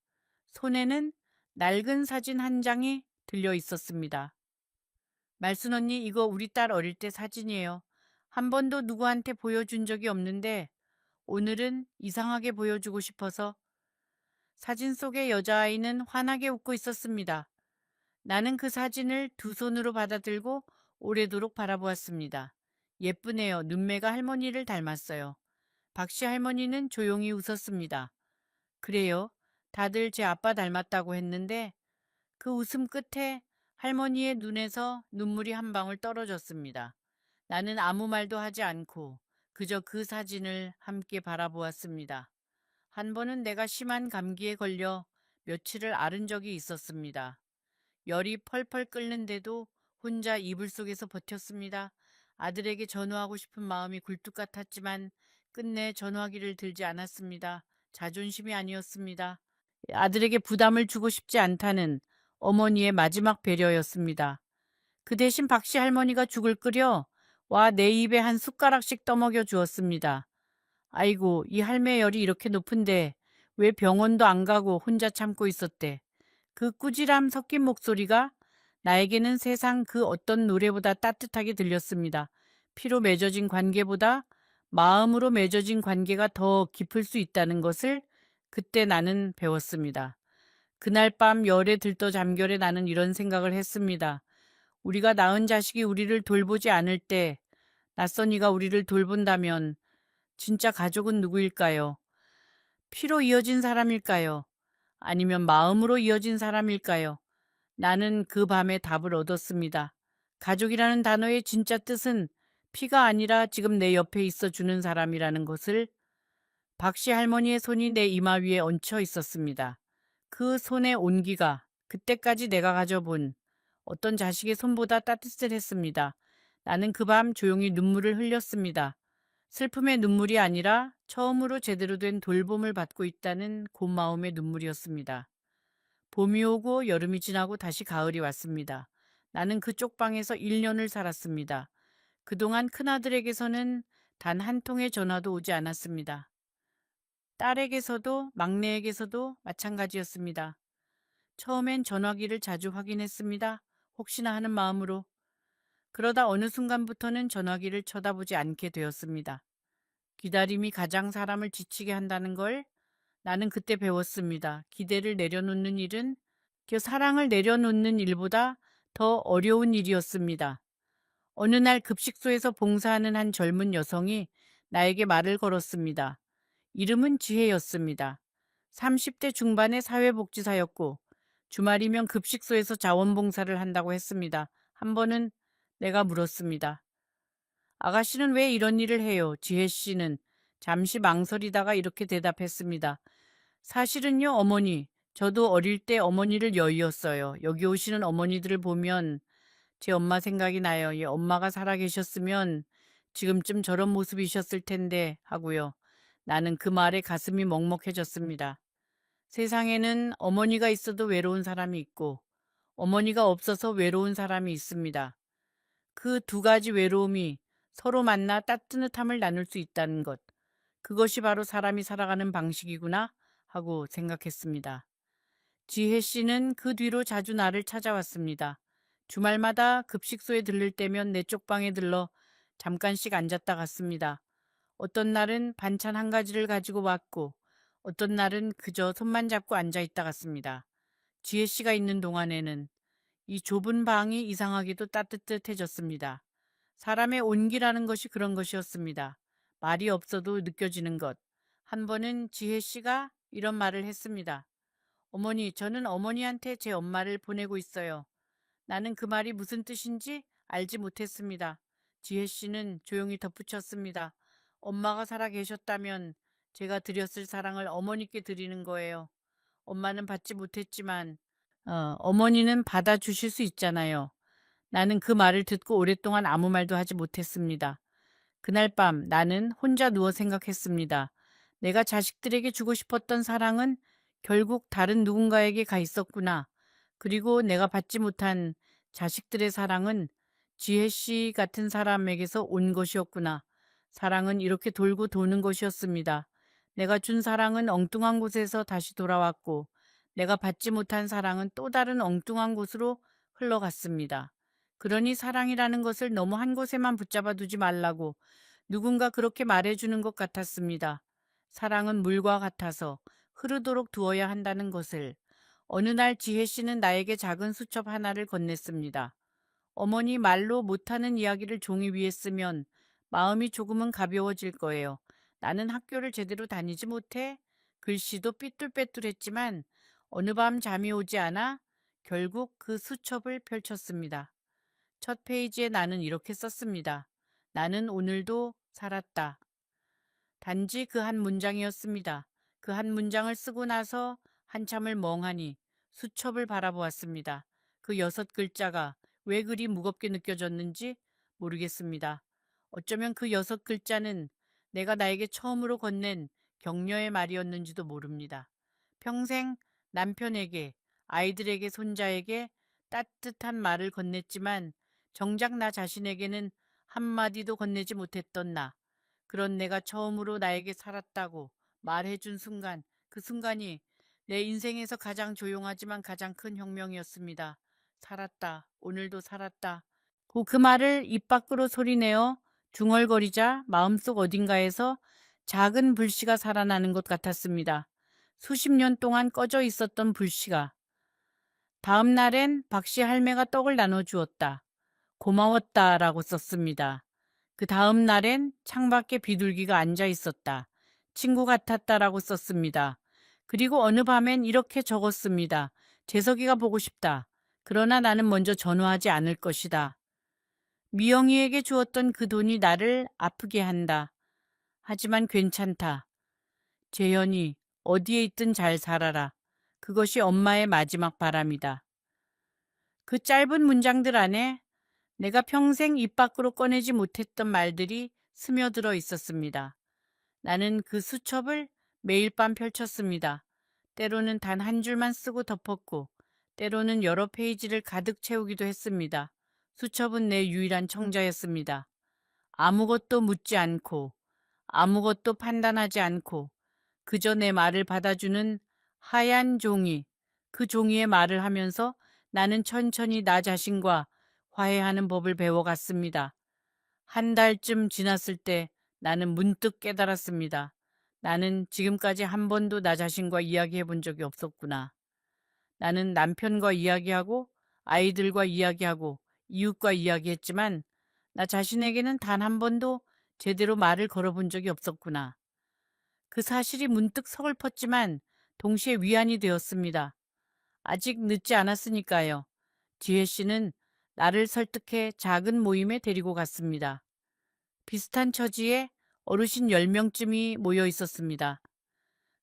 손에는 낡은 사진 한 장이 들려 있었습니다. 말순 언니, 이거 우리 딸 어릴 때 사진이에요. 한 번도 누구한테 보여준 적이 없는데 오늘은 이상하게 보여주고 싶어서. 사진 속의 여자아이는 환하게 웃고 있었습니다. 나는 그 사진을 두 손으로 받아들고 오래도록 바라보았습니다. 예쁘네요. 눈매가 할머니를 닮았어요. 박씨 할머니는 조용히 웃었습니다. 그래요. 다들 제 아빠 닮았다고 했는데 그 웃음 끝에 할머니의 눈에서 눈물이 한 방울 떨어졌습니다. 나는 아무 말도 하지 않고 그저 그 사진을 함께 바라보았습니다. 한 번은 내가 심한 감기에 걸려 며칠을 앓은 적이 있었습니다. 열이 펄펄 끓는데도 혼자 이불 속에서 버텼습니다. 아들에게 전화하고 싶은 마음이 굴뚝 같았지만 끝내 전화기를 들지 않았습니다. 자존심이 아니었습니다. 아들에게 부담을 주고 싶지 않다는 어머니의 마지막 배려였습니다. 그 대신 박씨 할머니가 죽을 끓여 와 내 입에 한 숟가락씩 떠먹여 주었습니다. 아이고, 이 할매 열이 이렇게 높은데 왜 병원도 안 가고 혼자 참고 있었대. 그 꾸지람 섞인 목소리가 나에게는 세상 그 어떤 노래보다 따뜻하게 들렸습니다. 피로 맺어진 관계보다 마음으로 맺어진 관계가 더 깊을 수 있다는 것을 그때 나는 배웠습니다. 그날 밤 열에 들떠 잠결에 나는 이런 생각을 했습니다. 우리가 낳은 자식이 우리를 돌보지 않을 때 낯선 이가 우리를 돌본다면 진짜 가족은 누구일까요? 피로 이어진 사람일까요? 아니면 마음으로 이어진 사람일까요? 나는 그 밤에 답을 얻었습니다. 가족이라는 단어의 진짜 뜻은 피가 아니라 지금 내 옆에 있어 주는 사람이라는 것을. 박씨 할머니의 손이 내 이마 위에 얹혀 있었습니다. 그 손의 온기가 그때까지 내가 가져본 어떤 자식의 손보다 따뜻했습니다. 나는 그 밤 조용히 눈물을 흘렸습니다. 슬픔의 눈물이 아니라 처음으로 제대로 된 돌봄을 받고 있다는 고마움의 눈물이었습니다. 봄이 오고 여름이 지나고 다시 가을이 왔습니다. 나는 그쪽 방에서 1년을 살았습니다. 그동안 큰아들에게서는 단 한 통의 전화도 오지 않았습니다. 딸에게서도 막내에게서도 마찬가지였습니다. 처음엔 전화기를 자주 확인했습니다. 혹시나 하는 마음으로. 그러다 어느 순간부터는 전화기를 쳐다보지 않게 되었습니다. 기다림이 가장 사람을 지치게 한다는 걸 나는 그때 배웠습니다. 기대를 내려놓는 일은 사랑을 내려놓는 일보다 더 어려운 일이었습니다. 어느 날 급식소에서 봉사하는 한 젊은 여성이 나에게 말을 걸었습니다. 이름은 지혜였습니다. 30대 중반의 사회복지사였고 주말이면 급식소에서 자원봉사를 한다고 했습니다. 한 번은 내가 물었습니다. 아가씨는 왜 이런 일을 해요? 지혜 씨는 잠시 망설이다가 이렇게 대답했습니다. 사실은요, 어머니. 저도 어릴 때 어머니를 여의었어요. 여기 오시는 어머니들을 보면 제 엄마 생각이 나요. 예, 엄마가 살아계셨으면 지금쯤 저런 모습이셨을 텐데 하고요. 나는 그 말에 가슴이 먹먹해졌습니다. 세상에는 어머니가 있어도 외로운 사람이 있고 어머니가 없어서 외로운 사람이 있습니다. 그 두 가지 외로움이 서로 만나 따뜻함을 나눌 수 있다는 것. 그것이 바로 사람이 살아가는 방식이구나 하고 생각했습니다. 지혜 씨는 그 뒤로 자주 나를 찾아왔습니다. 주말마다 급식소에 들를 때면 내 쪽방에 들러 잠깐씩 앉았다 갔습니다. 어떤 날은 반찬 한 가지를 가지고 왔고 어떤 날은 그저 손만 잡고 앉아 있다 갔습니다. 지혜 씨가 있는 동안에는 이 좁은 방이 이상하게도 따뜻해졌습니다. 사람의 온기라는 것이 그런 것이었습니다. 말이 없어도 느껴지는 것. 한 번은 지혜 씨가 이런 말을 했습니다. 어머니, 저는 어머니한테 제 엄마를 보내고 있어요. 나는 그 말이 무슨 뜻인지 알지 못했습니다. 지혜 씨는 조용히 덧붙였습니다. 엄마가 살아 계셨다면 제가 드렸을 사랑을 어머니께 드리는 거예요. 엄마는 받지 못했지만 어머니는 받아주실 수 있잖아요. 나는 그 말을 듣고 오랫동안 아무 말도 하지 못했습니다. 그날 밤 나는 혼자 누워 생각했습니다. 내가 자식들에게 주고 싶었던 사랑은 결국 다른 누군가에게 가 있었구나. 그리고 내가 받지 못한 자식들의 사랑은 지혜 씨 같은 사람에게서 온 것이었구나. 사랑은 이렇게 돌고 도는 것이었습니다. 내가 준 사랑은 엉뚱한 곳에서 다시 돌아왔고, 내가 받지 못한 사랑은 또 다른 엉뚱한 곳으로 흘러갔습니다. 그러니 사랑이라는 것을 너무 한 곳에만 붙잡아 두지 말라고 누군가 그렇게 말해주는 것 같았습니다. 사랑은 물과 같아서 흐르도록 두어야 한다는 것을. 어느 날 지혜 씨는 나에게 작은 수첩 하나를 건넸습니다. 어머니, 말로 못하는 이야기를 종이 위에 쓰면 마음이 조금은 가벼워질 거예요. 나는 학교를 제대로 다니지 못해 글씨도 삐뚤빼뚤했지만 어느 밤 잠이 오지 않아 결국 그 수첩을 펼쳤습니다. 첫 페이지에 나는 이렇게 썼습니다. 나는 오늘도 살았다. 단지 그 한 문장이었습니다. 그 한 문장을 쓰고 나서 한참을 멍하니 수첩을 바라보았습니다. 그 6글자가 왜 그리 무겁게 느껴졌는지 모르겠습니다. 어쩌면 그 6글자는 내가 나에게 처음으로 건넨 격려의 말이었는지도 모릅니다. 평생 남편에게, 아이들에게, 손자에게 따뜻한 말을 건넸지만 정작 나 자신에게는 한마디도 건네지 못했던 나. 그런 내가 처음으로 나에게 살았다고 말해준 순간, 그 순간이 내 인생에서 가장 조용하지만 가장 큰 혁명이었습니다. 살았다. 오늘도 살았다. 그 말을 입 밖으로 소리내어 중얼거리자 마음속 어딘가에서 작은 불씨가 살아나는 것 같았습니다. 수십 년 동안 꺼져 있었던 불씨가. 다음 날엔 박씨 할매가 떡을 나눠주었다. 고마웠다라고 썼습니다. 그 다음 날엔 창밖에 비둘기가 앉아 있었다. 친구 같았다라고 썼습니다. 그리고 어느 밤엔 이렇게 적었습니다. 재석이가 보고 싶다. 그러나 나는 먼저 전화하지 않을 것이다. 미영이에게 주었던 그 돈이 나를 아프게 한다. 하지만 괜찮다. 재현이 어디에 있든 잘 살아라. 그것이 엄마의 마지막 바람이다. 그 짧은 문장들 안에 내가 평생 입 밖으로 꺼내지 못했던 말들이 스며들어 있었습니다. 나는 그 수첩을 매일 밤 펼쳤습니다. 때로는 단 한 줄만 쓰고 덮었고, 때로는 여러 페이지를 가득 채우기도 했습니다. 수첩은 내 유일한 청자였습니다. 아무것도 묻지 않고, 아무것도 판단하지 않고, 그저 내 말을 받아주는 하얀 종이, 그 종이의 말을 하면서 나는 천천히 나 자신과 화해하는 법을 배워갔습니다. 한 달쯤 지났을 때 나는 문득 깨달았습니다. 나는 지금까지 한 번도 나 자신과 이야기해 본 적이 없었구나. 나는 남편과 이야기하고 아이들과 이야기하고 이웃과 이야기했지만 나 자신에게는 단 한 번도 제대로 말을 걸어본 적이 없었구나. 그 사실이 문득 서글펐지만 동시에 위안이 되었습니다. 아직 늦지 않았으니까요. 지혜 씨는 나를 설득해 작은 모임에 데리고 갔습니다. 비슷한 처지에 어르신 10명쯤이 모여 있었습니다.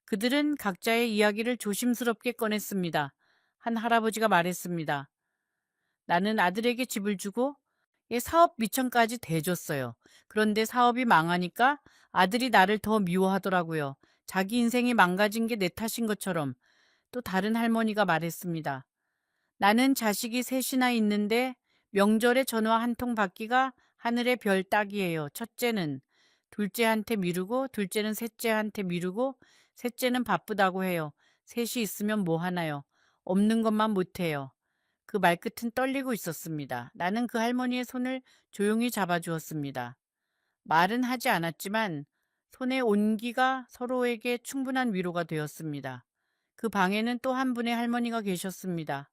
그들은 각자의 이야기를 조심스럽게 꺼냈습니다. 한 할아버지가 말했습니다. 나는 아들에게 집을 주고 사업 미천까지 대줬어요. 그런데 사업이 망하니까 아들이 나를 더 미워하더라고요. 자기 인생이 망가진 게 내 탓인 것처럼. 또 다른 할머니가 말했습니다. 나는 자식이 셋이나 있는데 명절에 전화 한 통 받기가 하늘의 별 따기예요. 첫째는 둘째한테 미루고 둘째는 셋째한테 미루고 셋째는 바쁘다고 해요. 셋이 있으면 뭐 하나요? 없는 것만 못해요. 그 말끝은 떨리고 있었습니다. 나는 그 할머니의 손을 조용히 잡아주었습니다. 말은 하지 않았지만 손의 온기가 서로에게 충분한 위로가 되었습니다. 그 방에는 또 한 분의 할머니가 계셨습니다.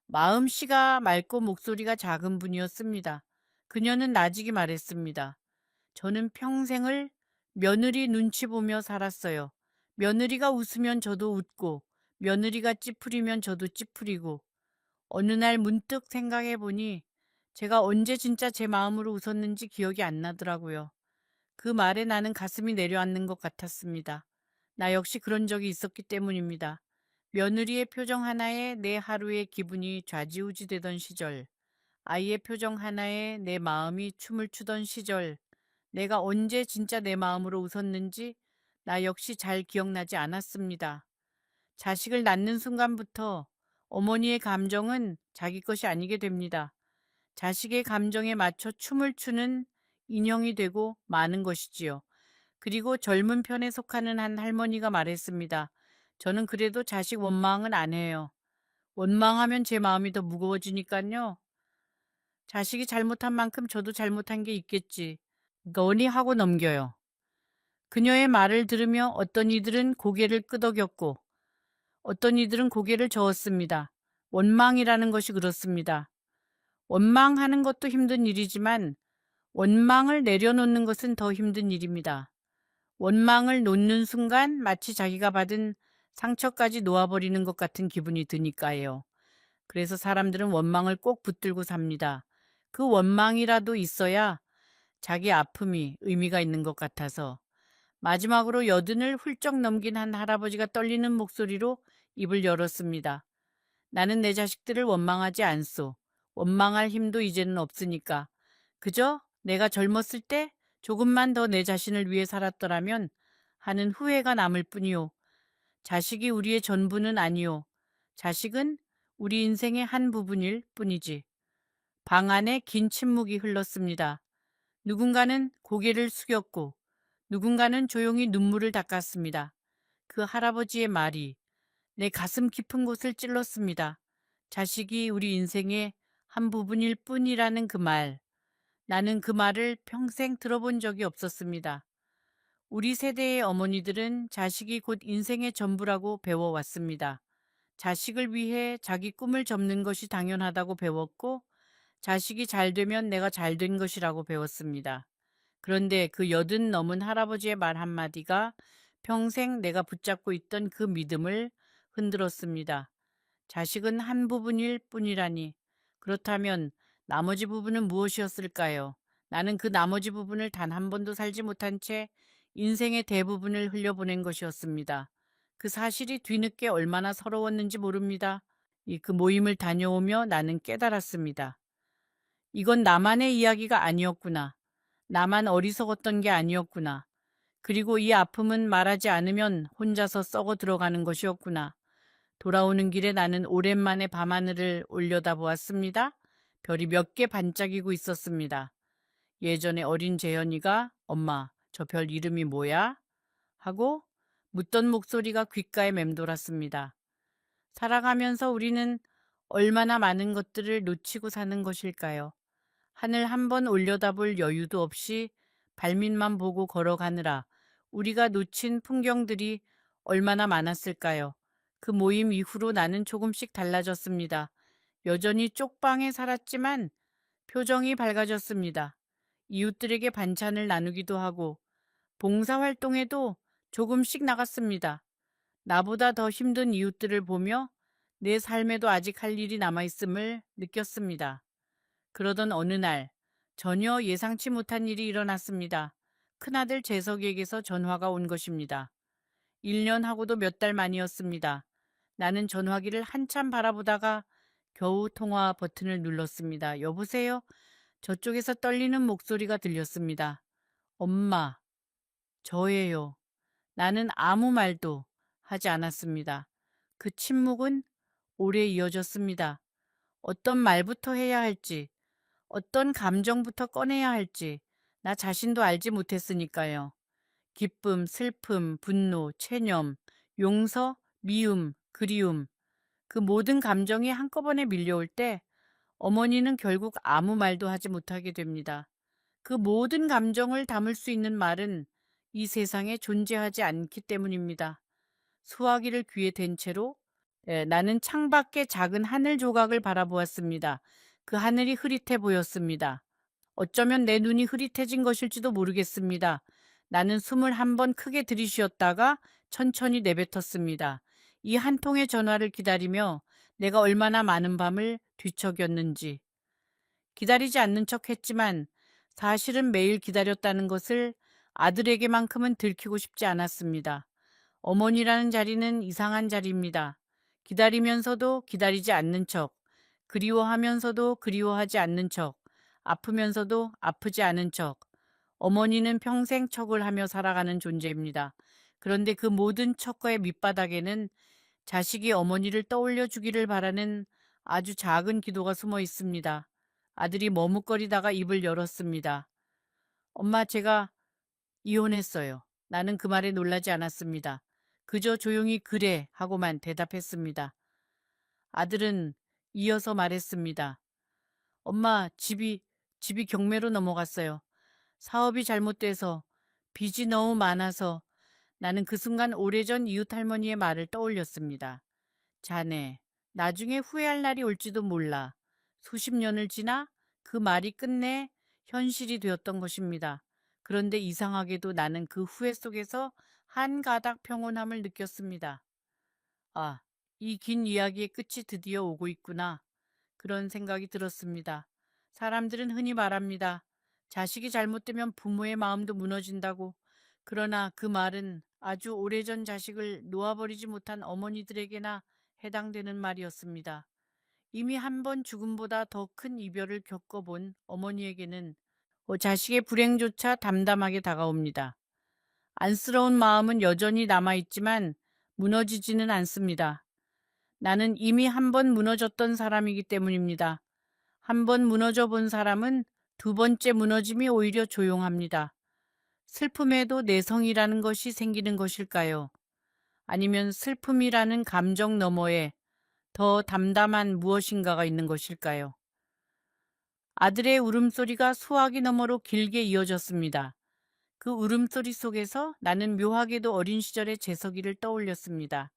마음씨가 맑고 목소리가 작은 분이었습니다. 그녀는 나직이 말했습니다. 저는 평생을 며느리 눈치 보며 살았어요. 며느리가 웃으면 저도 웃고, 며느리가 찌푸리면 저도 찌푸리고, 어느 날 문득 생각해 보니 제가 언제 진짜 제 마음으로 웃었는지 기억이 안 나더라고요. 그 말에 나는 가슴이 내려앉는 것 같았습니다. 나 역시 그런 적이 있었기 때문입니다. 며느리의 표정 하나에 내 하루의 기분이 좌지우지되던 시절, 아이의 표정 하나에 내 마음이 춤을 추던 시절, 내가 언제 진짜 내 마음으로 웃었는지 나 역시 잘 기억나지 않았습니다. 자식을 낳는 순간부터 어머니의 감정은 자기 것이 아니게 됩니다. 자식의 감정에 맞춰 춤을 추는 인형이 되고 마는 것이지요. 그리고 젊은 편에 속하는 한 할머니가 말했습니다. 저는 그래도 자식 원망은 안 해요. 원망하면 제 마음이 더 무거워지니까요. 자식이 잘못한 만큼 저도 잘못한 게 있겠지. 너니 하고 넘겨요. 그녀의 말을 들으며 어떤 이들은 고개를 끄덕였고 어떤 이들은 고개를 저었습니다. 원망이라는 것이 그렇습니다. 원망하는 것도 힘든 일이지만 원망을 내려놓는 것은 더 힘든 일입니다. 원망을 놓는 순간 마치 자기가 받은 상처까지 놓아버리는 것 같은 기분이 드니까요. 그래서 사람들은 원망을 꼭 붙들고 삽니다. 그 원망이라도 있어야 자기 아픔이 의미가 있는 것 같아서. 마지막으로 여든을 훌쩍 넘긴 한 할아버지가 떨리는 목소리로 입을 열었습니다. 나는 내 자식들을 원망하지 않소. 원망할 힘도 이제는 없으니까. 그저 내가 젊었을 때 조금만 더 내 자신을 위해 살았더라면 하는 후회가 남을 뿐이요. 자식이 우리의 전부는 아니요. 자식은 우리 인생의 한 부분일 뿐이지. 방 안에 긴 침묵이 흘렀습니다. 누군가는 고개를 숙였고 누군가는 조용히 눈물을 닦았습니다. 그 할아버지의 말이 내 가슴 깊은 곳을 찔렀습니다. 자식이 우리 인생의 한 부분일 뿐이라는 그 말. 나는 그 말을 평생 들어본 적이 없었습니다. 우리 세대의 어머니들은 자식이 곧 인생의 전부라고 배워왔습니다. 자식을 위해 자기 꿈을 접는 것이 당연하다고 배웠고, 자식이 잘 되면 내가 잘 된 것이라고 배웠습니다. 그런데 그 80 넘은 할아버지의 말 한마디가 평생 내가 붙잡고 있던 그 믿음을 흔들었습니다. 자식은 한 부분일 뿐이라니. 그렇다면 나머지 부분은 무엇이었을까요? 나는 그 나머지 부분을 단 한 번도 살지 못한 채 인생의 대부분을 흘려보낸 것이었습니다. 그 사실이 뒤늦게 얼마나 서러웠는지 모릅니다. 그 모임을 다녀오며 나는 깨달았습니다. 이건 나만의 이야기가 아니었구나. 나만 어리석었던 게 아니었구나. 그리고 이 아픔은 말하지 않으면 혼자서 썩어 들어가는 것이었구나. 돌아오는 길에 나는 오랜만에 밤하늘을 올려다보았습니다. 별이 몇 개 반짝이고 있었습니다. 예전에 어린 재현이가 엄마, 저 별 이름이 뭐야? 하고 묻던 목소리가 귓가에 맴돌았습니다. 살아가면서 우리는 얼마나 많은 것들을 놓치고 사는 것일까요? 하늘 한 번 올려다볼 여유도 없이 발밑만 보고 걸어가느라 우리가 놓친 풍경들이 얼마나 많았을까요? 그 모임 이후로 나는 조금씩 달라졌습니다. 여전히 쪽방에 살았지만 표정이 밝아졌습니다. 이웃들에게 반찬을 나누기도 하고 봉사활동에도 조금씩 나갔습니다. 나보다 더 힘든 이웃들을 보며 내 삶에도 아직 할 일이 남아있음을 느꼈습니다. 그러던 어느 날 전혀 예상치 못한 일이 일어났습니다. 큰아들 재석에게서 전화가 온 것입니다. 1년 하고도 몇 달 만이었습니다. 나는 전화기를 한참 바라보다가 겨우 통화 버튼을 눌렀습니다. 여보세요? 저쪽에서 떨리는 목소리가 들렸습니다. 엄마, 저예요. 나는 아무 말도 하지 않았습니다. 그 침묵은 오래 이어졌습니다. 어떤 말부터 해야 할지, 어떤 감정부터 꺼내야 할지 나 자신도 알지 못했으니까요. 기쁨, 슬픔, 분노, 체념, 용서, 미움, 그리움, 그 모든 감정이 한꺼번에 밀려올 때 어머니는 결국 아무 말도 하지 못하게 됩니다. 그 모든 감정을 담을 수 있는 말은 이 세상에 존재하지 않기 때문입니다. 수화기를 귀에 댄 채로 나는 창밖의 작은 하늘 조각을 바라보았습니다. 그 하늘이 흐릿해 보였습니다. 어쩌면 내 눈이 흐릿해진 것일지도 모르겠습니다. 나는 숨을 한 번 크게 들이쉬었다가 천천히 내뱉었습니다. 이 한 통의 전화를 기다리며 내가 얼마나 많은 밤을 뒤척였는지. 기다리지 않는 척 했지만 사실은 매일 기다렸다는 것을 아들에게만큼은 들키고 싶지 않았습니다. 어머니라는 자리는 이상한 자리입니다. 기다리면서도 기다리지 않는 척, 그리워하면서도 그리워하지 않는 척, 아프면서도 아프지 않은 척. 어머니는 평생 척을 하며 살아가는 존재입니다. 그런데 그 모든 척과의 밑바닥에는 자식이 어머니를 떠올려 주기를 바라는 아주 작은 기도가 숨어 있습니다. 아들이 머뭇거리다가 입을 열었습니다. 엄마, 제가 이혼했어요. 나는 그 말에 놀라지 않았습니다. 그저 조용히 그래 하고만 대답했습니다. 아들은 이어서 말했습니다. 엄마, 집이 경매로 넘어갔어요. 사업이 잘못돼서 빚이 너무 많아서. 나는 그 순간 오래전 이웃 할머니의 말을 떠올렸습니다. 자네, 나중에 후회할 날이 올지도 몰라. 수십 년을 지나 그 말이 끝내 현실이 되었던 것입니다. 그런데 이상하게도 나는 그 후회 속에서 한 가닥 평온함을 느꼈습니다. 아, 이 긴 이야기의 끝이 드디어 오고 있구나. 그런 생각이 들었습니다. 사람들은 흔히 말합니다. 자식이 잘못되면 부모의 마음도 무너진다고. 그러나 그 말은 아주 오래전 자식을 놓아버리지 못한 어머니들에게나 해당되는 말이었습니다. 이미 한 번 죽음보다 더 큰 이별을 겪어본 어머니에게는 자식의 불행조차 담담하게 다가옵니다. 안쓰러운 마음은 여전히 남아있지만 무너지지는 않습니다. 나는 이미 한 번 무너졌던 사람이기 때문입니다. 한 번 무너져 본 사람은 두 번째 무너짐이 오히려 조용합니다. 슬픔에도 내성이라는 것이 생기는 것일까요? 아니면 슬픔이라는 감정 너머에 더 담담한 무엇인가가 있는 것일까요? 아들의 울음소리가 수화기 너머로 길게 이어졌습니다. 그 울음소리 속에서 나는 묘하게도 어린 시절의 재석이를 떠올렸습니다.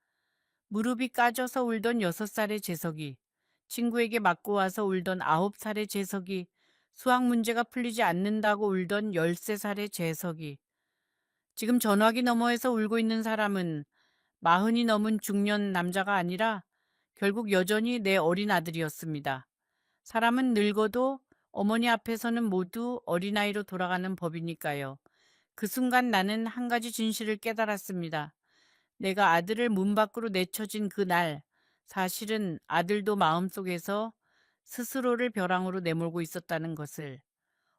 무릎이 까져서 울던 6살의 재석이, 친구에게 맞고 와서 울던 9살의 재석이, 수학 문제가 풀리지 않는다고 울던 13살의 재석이, 지금 전화기 너머에서 울고 있는 사람은 40이 넘은 중년 남자가 아니라 결국 여전히 내 어린 아들이었습니다. 사람은 늙어도 어머니 앞에서는 모두 어린아이로 돌아가는 법이니까요. 그 순간 나는 한 가지 진실을 깨달았습니다. 내가 아들을 문 밖으로 내쳐진 그날, 사실은 아들도 마음속에서 스스로를 벼랑으로 내몰고 있었다는 것을,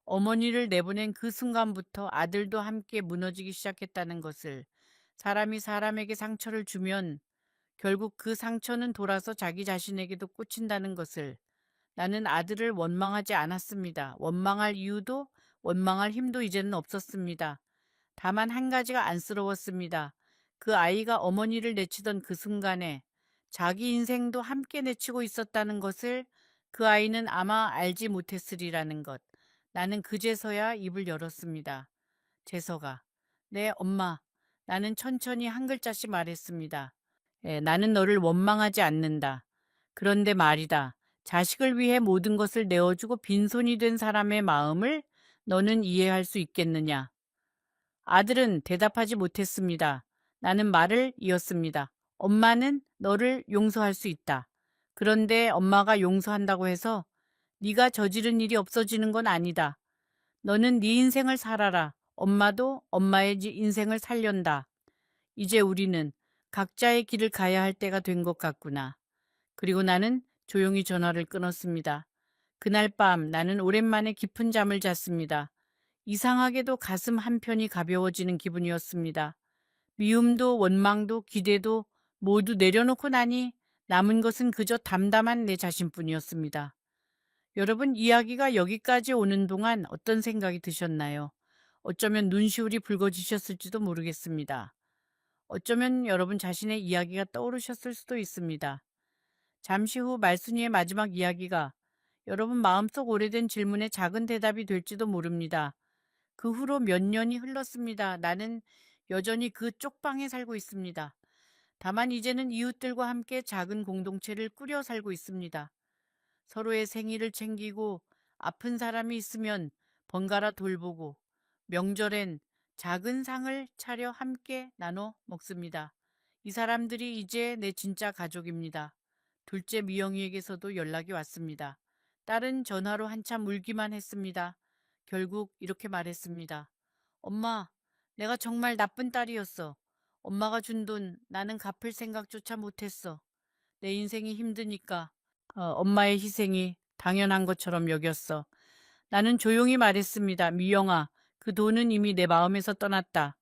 어머니를 내보낸 그 순간부터 아들도 함께 무너지기 시작했다는 것을, 사람이 사람에게 상처를 주면 결국 그 상처는 돌아서 자기 자신에게도 꽂힌다는 것을, 나는 아들을 원망하지 않았습니다. 원망할 이유도 원망할 힘도 이제는 없었습니다. 다만 한 가지가 안쓰러웠습니다. 그 아이가 어머니를 내치던 그 순간에 자기 인생도 함께 내치고 있었다는 것을 그 아이는 아마 알지 못했으리라는 것. 나는 그제서야 입을 열었습니다. 재서가, 네, 엄마. 나는 천천히 한 글자씩 말했습니다. 나는 너를 원망하지 않는다. 그런데 말이다. 자식을 위해 모든 것을 내어주고 빈손이 된 사람의 마음을 너는 이해할 수 있겠느냐? 아들은 대답하지 못했습니다. 나는 말을 이었습니다. 엄마는 너를 용서할 수 있다. 그런데 엄마가 용서한다고 해서 네가 저지른 일이 없어지는 건 아니다. 너는 네 인생을 살아라. 엄마도 엄마의 인생을 살련다. 이제 우리는 각자의 길을 가야 할 때가 된 것 같구나. 그리고 나는 조용히 전화를 끊었습니다. 그날 밤 나는 오랜만에 깊은 잠을 잤습니다. 이상하게도 가슴 한편이 가벼워지는 기분이었습니다. 미움도 원망도 기대도 모두 내려놓고 나니 남은 것은 그저 담담한 내 자신뿐이었습니다. 여러분, 이야기가 여기까지 오는 동안 어떤 생각이 드셨나요? 어쩌면 눈시울이 붉어지셨을지도 모르겠습니다. 어쩌면 여러분 자신의 이야기가 떠오르셨을 수도 있습니다. 잠시 후 말순이의 마지막 이야기가 여러분 마음속 오래된 질문에 작은 대답이 될지도 모릅니다. 그 후로 몇 년이 흘렀습니다. 나는 여전히 그 쪽방에 살고 있습니다. 다만 이제는 이웃들과 함께 작은 공동체를 꾸려 살고 있습니다. 서로의 생일을 챙기고 아픈 사람이 있으면 번갈아 돌보고 명절엔 작은 상을 차려 함께 나눠 먹습니다. 이 사람들이 이제 내 진짜 가족입니다. 둘째 미영이에게서도 연락이 왔습니다. 딸은 전화로 한참 울기만 했습니다. 결국 이렇게 말했습니다. 엄마, 내가 정말 나쁜 딸이었어. 엄마가 준 돈 나는 갚을 생각조차 못했어. 내 인생이 힘드니까 엄마의 희생이 당연한 것처럼 여겼어. 나는 조용히 말했습니다. 미영아, 그 돈은 이미 내 마음에서 떠났다.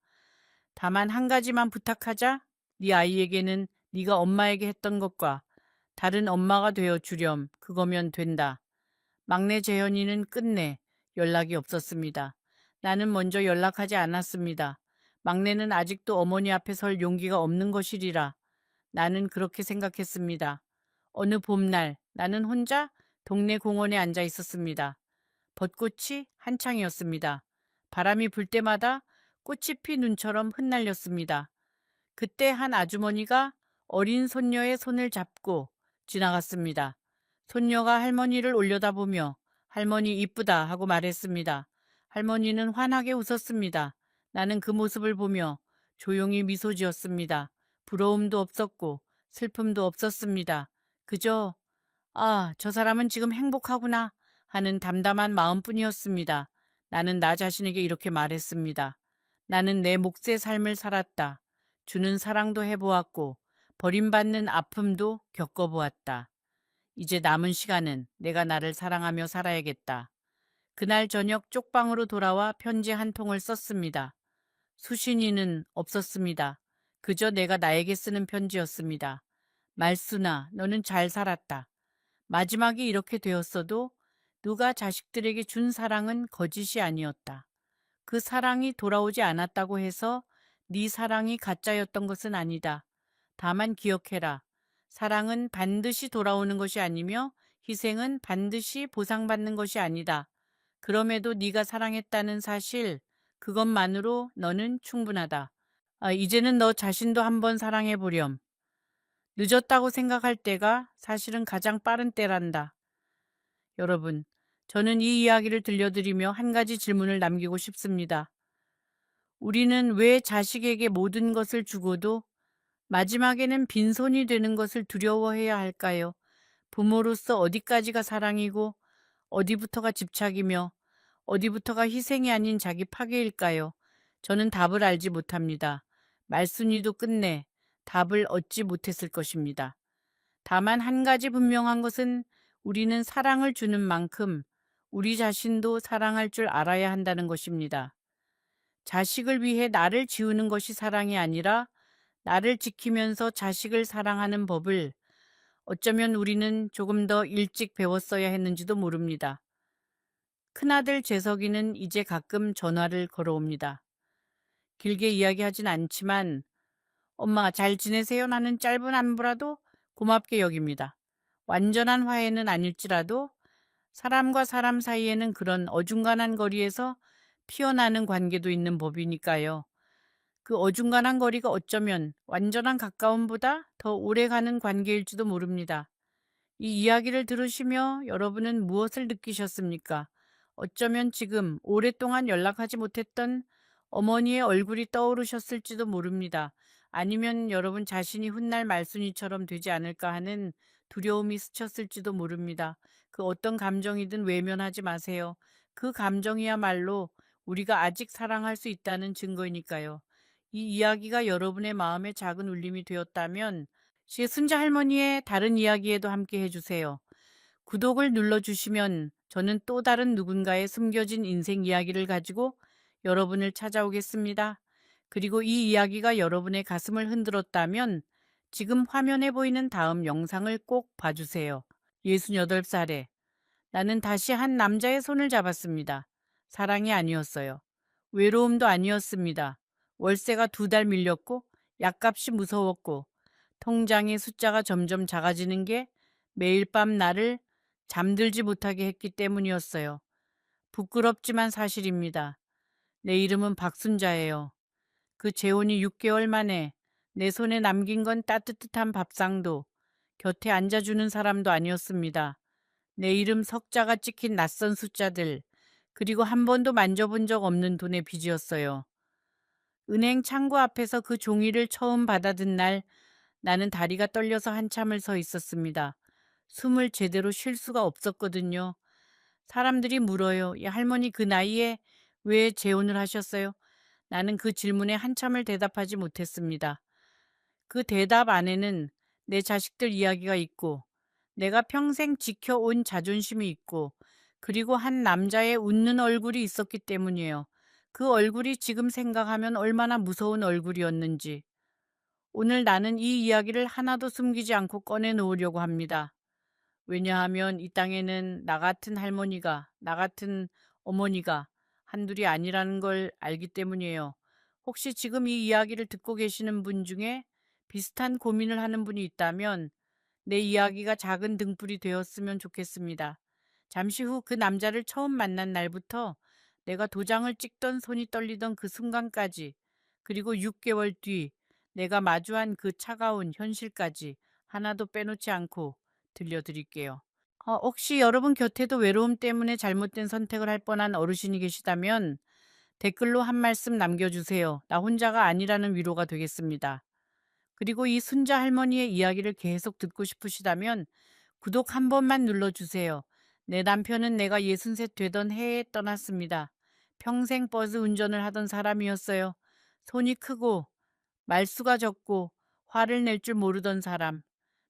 다만 한 가지만 부탁하자. 네 아이에게는 네가 엄마에게 했던 것과 다른 엄마가 되어 주렴. 그거면 된다. 막내 재현이는 끝내 연락이 없었습니다. 나는 먼저 연락하지 않았습니다. 막내는 아직도 어머니 앞에 설 용기가 없는 것이리라. 나는 그렇게 생각했습니다. 어느 봄날 나는 혼자 동네 공원에 앉아 있었습니다. 벚꽃이 한창이었습니다. 바람이 불 때마다 꽃이 피 눈처럼 흩날렸습니다. 그때 한 아주머니가 어린 손녀의 손을 잡고 지나갔습니다. 손녀가 할머니를 올려다보며 할머니 이쁘다 하고 말했습니다. 할머니는 환하게 웃었습니다. 나는 그 모습을 보며 조용히 미소 지었습니다. 부러움도 없었고 슬픔도 없었습니다. 그저 저 사람은 지금 행복하구나 하는 담담한 마음뿐이었습니다. 나는 나 자신에게 이렇게 말했습니다. 나는 내 몫의 삶을 살았다. 주는 사랑도 해보았고 버림받는 아픔도 겪어보았다. 이제 남은 시간은 내가 나를 사랑하며 살아야겠다. 그날 저녁 쪽방으로 돌아와 편지 한 통을 썼습니다. 수신이는 없었습니다. 그저 내가 나에게 쓰는 편지였습니다. 말순아, 너는 잘 살았다. 마지막이 이렇게 되었어도 누가 자식들에게 준 사랑은 거짓이 아니었다. 그 사랑이 돌아오지 않았다고 해서 네 사랑이 가짜였던 것은 아니다. 다만 기억해라. 사랑은 반드시 돌아오는 것이 아니며 희생은 반드시 보상받는 것이 아니다. 그럼에도 네가 사랑했다는 사실, 그것만으로 너는 충분하다. 이제는 너 자신도 한번 사랑해 보렴. 늦었다고 생각할 때가 사실은 가장 빠른 때란다. 여러분, 저는 이 이야기를 들려드리며 한 가지 질문을 남기고 싶습니다. 우리는 왜 자식에게 모든 것을 주고도 마지막에는 빈손이 되는 것을 두려워해야 할까요? 부모로서 어디까지가 사랑이고 어디부터가 집착이며 어디부터가 희생이 아닌 자기 파괴일까요? 저는 답을 알지 못합니다. 말순이도 끝내 답을 얻지 못했을 것입니다. 다만 한 가지 분명한 것은 우리는 사랑을 주는 만큼 우리 자신도 사랑할 줄 알아야 한다는 것입니다. 자식을 위해 나를 지우는 것이 사랑이 아니라 나를 지키면서 자식을 사랑하는 법을 어쩌면 우리는 조금 더 일찍 배웠어야 했는지도 모릅니다. 큰아들 재석이는 이제 가끔 전화를 걸어옵니다. 길게 이야기하진 않지만 엄마 잘 지내세요? 나는 짧은 안부라도 고맙게 여깁니다. 완전한 화해는 아닐지라도 사람과 사람 사이에는 그런 어중간한 거리에서 피어나는 관계도 있는 법이니까요. 그 어중간한 거리가 어쩌면 완전한 가까움보다 더 오래가는 관계일지도 모릅니다. 이 이야기를 들으시며 여러분은 무엇을 느끼셨습니까? 어쩌면 지금 오랫동안 연락하지 못했던 어머니의 얼굴이 떠오르셨을지도 모릅니다. 아니면 여러분 자신이 훗날 말순이처럼 되지 않을까 하는 두려움이 스쳤을지도 모릅니다. 그 어떤 감정이든 외면하지 마세요. 그 감정이야말로 우리가 아직 사랑할 수 있다는 증거이니까요. 이 이야기가 여러분의 마음에 작은 울림이 되었다면 순자 할머니의 다른 이야기에도 함께 해주세요. 구독을 눌러주시면 저는 또 다른 누군가의 숨겨진 인생 이야기를 가지고 여러분을 찾아오겠습니다. 그리고 이 이야기가 여러분의 가슴을 흔들었다면 지금 화면에 보이는 다음 영상을 꼭 봐주세요. 68살에 나는 다시 한 남자의 손을 잡았습니다. 사랑이 아니었어요. 외로움도 아니었습니다. 월세가 2달 밀렸고 약값이 무서웠고 통장의 숫자가 점점 작아지는 게 매일 밤 나를 잠들지 못하게 했기 때문이었어요. 부끄럽지만 사실입니다. 내 이름은 박순자예요. 그 재혼이 6개월 만에 내 손에 남긴 건 따뜻한 밥상도 곁에 앉아주는 사람도 아니었습니다. 내 이름 석자가 찍힌 낯선 숫자들, 그리고 한 번도 만져본 적 없는 돈의 빚이었어요. 은행 창구 앞에서 그 종이를 처음 받아든 날 나는 다리가 떨려서 한참을 서 있었습니다. 숨을 제대로 쉴 수가 없었거든요. 사람들이 물어요. 이 할머니 그 나이에 왜 재혼을 하셨어요? 나는 그 질문에 한참을 대답하지 못했습니다. 그 대답 안에는 내 자식들 이야기가 있고 내가 평생 지켜온 자존심이 있고 그리고 한 남자의 웃는 얼굴이 있었기 때문이에요. 그 얼굴이 지금 생각하면 얼마나 무서운 얼굴이었는지. 오늘 나는 이 이야기를 하나도 숨기지 않고 꺼내놓으려고 합니다. 왜냐하면 이 땅에는 나 같은 할머니가, 나 같은 어머니가 한둘이 아니라는 걸 알기 때문이에요. 혹시 지금 이 이야기를 듣고 계시는 분 중에 비슷한 고민을 하는 분이 있다면 내 이야기가 작은 등불이 되었으면 좋겠습니다. 잠시 후 그 남자를 처음 만난 날부터 내가 도장을 찍던 손이 떨리던 그 순간까지, 그리고 6개월 뒤 내가 마주한 그 차가운 현실까지 하나도 빼놓지 않고 들려드릴게요. 혹시 여러분 곁에도 외로움 때문에 잘못된 선택을 할 뻔한 어르신이 계시다면 댓글로 한 말씀 남겨주세요. 나 혼자가 아니라는 위로가 되겠습니다. 그리고 이 순자 할머니의 이야기를 계속 듣고 싶으시다면 구독 한 번만 눌러주세요. 내 남편은 내가 63 되던 해에 떠났습니다. 평생 버스 운전을 하던 사람이었어요. 손이 크고 말수가 적고 화를 낼 줄 모르던 사람.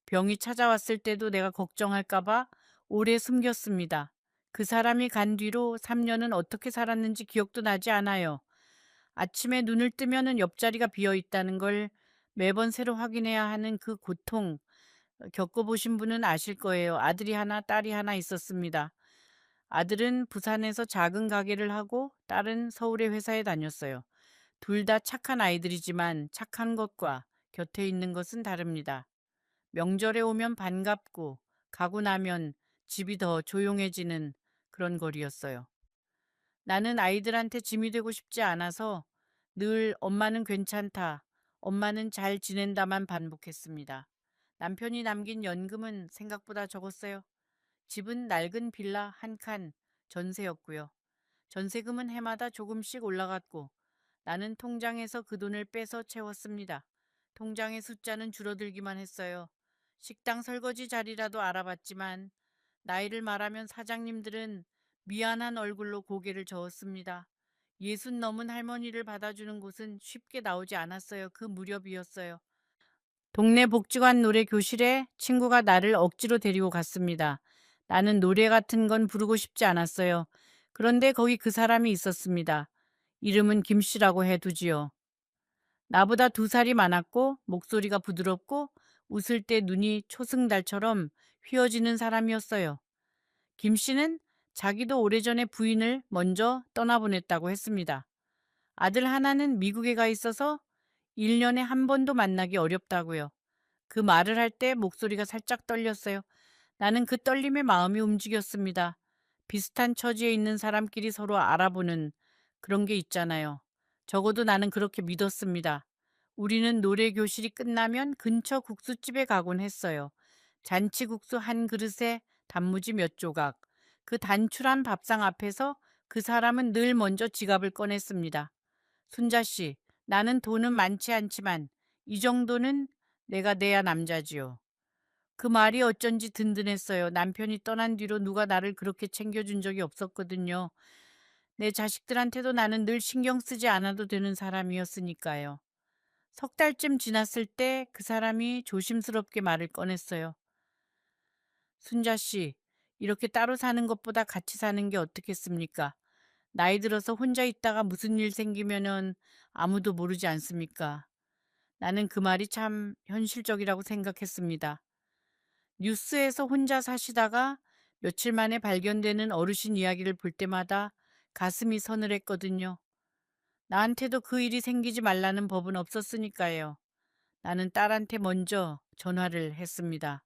병이 찾아왔을 때도 내가 걱정할까봐 오래 숨겼습니다. 그 사람이 간 뒤로 3년은 어떻게 살았는지 기억도 나지 않아요. 아침에 눈을 뜨면은 옆자리가 비어 있다는 걸 매번 새로 확인해야 하는 그 고통, 겪어보신 분은 아실 거예요. 아들이 하나, 딸이 하나 있었습니다. 아들은 부산에서 작은 가게를 하고 딸은 서울의 회사에 다녔어요. 둘 다 착한 아이들이지만 착한 것과 곁에 있는 것은 다릅니다. 명절에 오면 반갑고 가고 나면 집이 더 조용해지는 그런 거리였어요. 나는 아이들한테 짐이 되고 싶지 않아서 늘 엄마는 괜찮다, 엄마는 잘 지낸다만 반복했습니다. 남편이 남긴 연금은 생각보다 적었어요. 집은 낡은 빌라 한 칸 전세였고요. 전세금은 해마다 조금씩 올라갔고 나는 통장에서 그 돈을 빼서 채웠습니다. 통장의 숫자는 줄어들기만 했어요. 식당 설거지 자리라도 알아봤지만 나이를 말하면 사장님들은 미안한 얼굴로 고개를 저었습니다. 60 넘은 할머니를 받아주는 곳은 쉽게 나오지 않았어요. 그 무렵이었어요. 동네 복지관 노래 교실에 친구가 나를 억지로 데리고 갔습니다. 나는 노래 같은 건 부르고 싶지 않았어요. 그런데 거기 그 사람이 있었습니다. 이름은 김씨라고 해두지요. 나보다 2살이 많았고 목소리가 부드럽고 웃을 때 눈이 초승달처럼 휘어지는 사람이었어요. 김씨는 자기도 오래전에 부인을 먼저 떠나보냈다고 했습니다. 아들 하나는 미국에 가 있어서 1년에 한 번도 만나기 어렵다고요. 그 말을 할 때 목소리가 살짝 떨렸어요. 나는 그 떨림에 마음이 움직였습니다. 비슷한 처지에 있는 사람끼리 서로 알아보는 그런 게 있잖아요. 적어도 나는 그렇게 믿었습니다. 우리는 노래 교실이 끝나면 근처 국수집에 가곤 했어요. 잔치국수 한 그릇에 단무지 몇 조각. 그 단출한 밥상 앞에서 그 사람은 늘 먼저 지갑을 꺼냈습니다. 순자 씨, 나는 돈은 많지 않지만 이 정도는 내가 내야 남자지요. 그 말이 어쩐지 든든했어요. 남편이 떠난 뒤로 누가 나를 그렇게 챙겨준 적이 없었거든요. 내 자식들한테도 나는 늘 신경 쓰지 않아도 되는 사람이었으니까요. 3달쯤 지났을 때 그 사람이 조심스럽게 말을 꺼냈어요. 순자 씨, 이렇게 따로 사는 것보다 같이 사는 게 어떻겠습니까? 나이 들어서 혼자 있다가 무슨 일 생기면은 아무도 모르지 않습니까? 나는 그 말이 참 현실적이라고 생각했습니다. 뉴스에서 혼자 사시다가 며칠 만에 발견되는 어르신 이야기를 볼 때마다 가슴이 서늘했거든요. 나한테도 그 일이 생기지 말라는 법은 없었으니까요. 나는 딸한테 먼저 전화를 했습니다.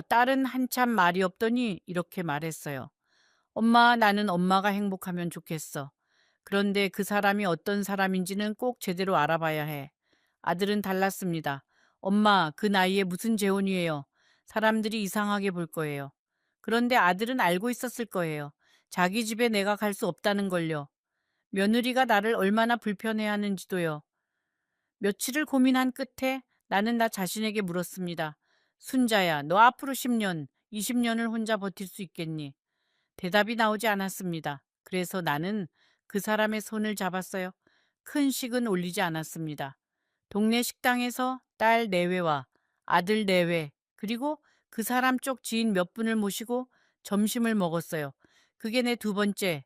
딸은 한참 말이 없더니 이렇게 말했어요. 엄마, 나는 엄마가 행복하면 좋겠어. 그런데 그 사람이 어떤 사람인지는 꼭 제대로 알아봐야 해. 아들은 달랐습니다. 엄마, 그 나이에 무슨 재혼이에요. 사람들이 이상하게 볼 거예요. 그런데 아들은 알고 있었을 거예요. 자기 집에 내가 갈 수 없다는 걸요. 며느리가 나를 얼마나 불편해하는지도요. 며칠을 고민한 끝에 나는 나 자신에게 물었습니다. 순자야, 너 앞으로 10년, 20년을 혼자 버틸 수 있겠니? 대답이 나오지 않았습니다. 그래서 나는 그 사람의 손을 잡았어요. 큰 식은 올리지 않았습니다. 동네 식당에서 딸 내외와 아들 내외, 그리고 그 사람 쪽 지인 몇 분을 모시고 점심을 먹었어요. 그게 내 2번째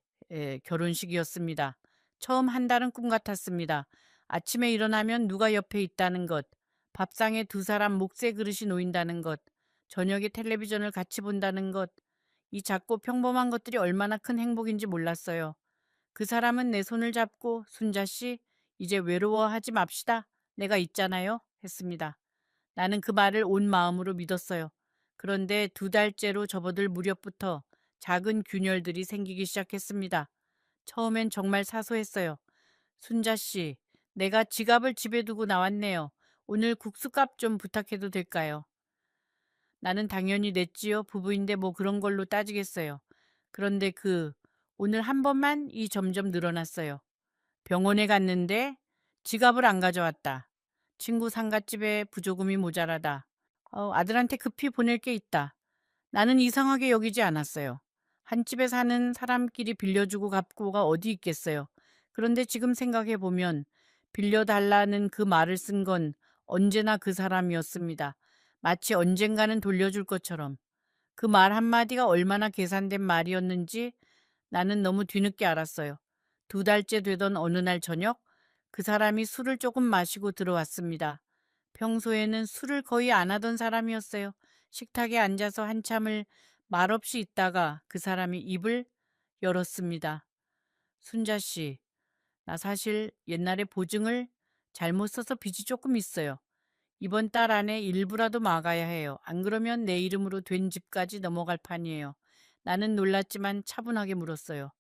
결혼식이었습니다. 처음 한 달은 꿈 같았습니다. 아침에 일어나면 누가 옆에 있다는 것, 밥상에 2사람 목쇠 그릇이 놓인다는 것, 저녁에 텔레비전을 같이 본다는 것, 이 작고 평범한 것들이 얼마나 큰 행복인지 몰랐어요. 그 사람은 내 손을 잡고 순자 씨, 이제 외로워하지 맙시다. 내가 있잖아요. 했습니다. 나는 그 말을 온 마음으로 믿었어요. 그런데 2달째로 접어들 무렵부터 작은 균열들이 생기기 시작했습니다. 처음엔 정말 사소했어요. 순자 씨, 내가 지갑을 집에 두고 나왔네요. 오늘 국수값 좀 부탁해도 될까요? 나는 당연히 냈지요. 부부인데 뭐 그런 걸로 따지겠어요. 그런데 오늘 한 번만 이 점점 늘어났어요. 병원에 갔는데 지갑을 안 가져왔다. 친구 상갓집에 부조금이 모자라다. 아들한테 급히 보낼 게 있다. 나는 이상하게 여기지 않았어요. 한 집에 사는 사람끼리 빌려주고 갚고가 어디 있겠어요. 그런데 지금 생각해 보면 빌려달라는 그 말을 쓴 건 언제나 그 사람이었습니다. 마치 언젠가는 돌려줄 것처럼. 그 말 한마디가 얼마나 계산된 말이었는지 나는 너무 뒤늦게 알았어요. 2달째 되던 어느 날 저녁 그 사람이 술을 조금 마시고 들어왔습니다. 평소에는 술을 거의 안 하던 사람이었어요. 식탁에 앉아서 한참을 말없이 있다가 그 사람이 입을 열었습니다. 순자 씨, 나 사실 옛날에 보증을 잘못 써서 빚이 조금 있어요. 이번 달 안에 일부라도 막아야 해요. 안 그러면 내 이름으로 된 집까지 넘어갈 판이에요. 나는 놀랐지만 차분하게 물었어요.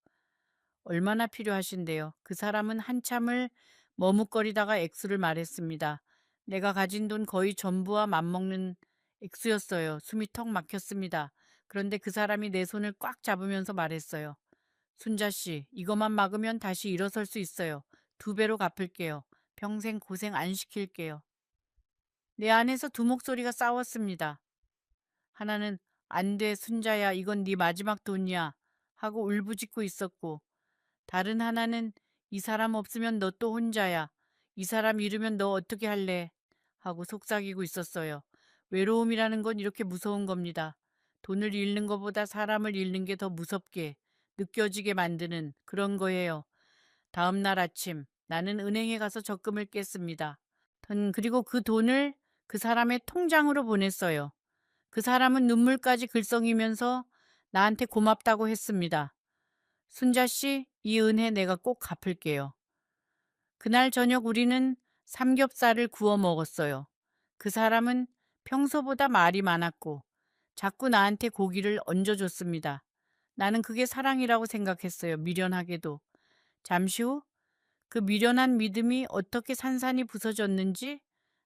얼마나 필요하신데요? 그 사람은 한참을 머뭇거리다가 액수를 말했습니다. 내가 가진 돈 거의 전부와 맞먹는 액수였어요. 숨이 턱 막혔습니다. 그런데 그 사람이 내 손을 꽉 잡으면서 말했어요. 순자 씨, 이것만 막으면 다시 일어설 수 있어요. 2배로 갚을게요. 평생 고생 안 시킬게요. 내 안에서 두 목소리가 싸웠습니다. 하나는 안 돼, 순자야. 이건 네 마지막 돈이야. 하고 울부짖고 있었고, 다른 하나는 이 사람 없으면 너 또 혼자야. 이 사람 잃으면 너 어떻게 할래? 하고 속삭이고 있었어요. 외로움이라는 건 이렇게 무서운 겁니다. 돈을 잃는 것보다 사람을 잃는 게 더 무섭게 느껴지게 만드는 그런 거예요. 다음 날 아침 나는 은행에 가서 적금을 깼습니다. 그리고 그 돈을 그 사람의 통장으로 보냈어요. 그 사람은 눈물까지 글썽이면서 나한테 고맙다고 했습니다. 순자 씨, 이 은혜 내가 꼭 갚을게요. 그날 저녁 우리는 삼겹살을 구워 먹었어요. 그 사람은 평소보다 말이 많았고 자꾸 나한테 고기를 얹어줬습니다. 나는 그게 사랑이라고 생각했어요. 미련하게도. 잠시 후 그 미련한 믿음이 어떻게 산산이 부서졌는지,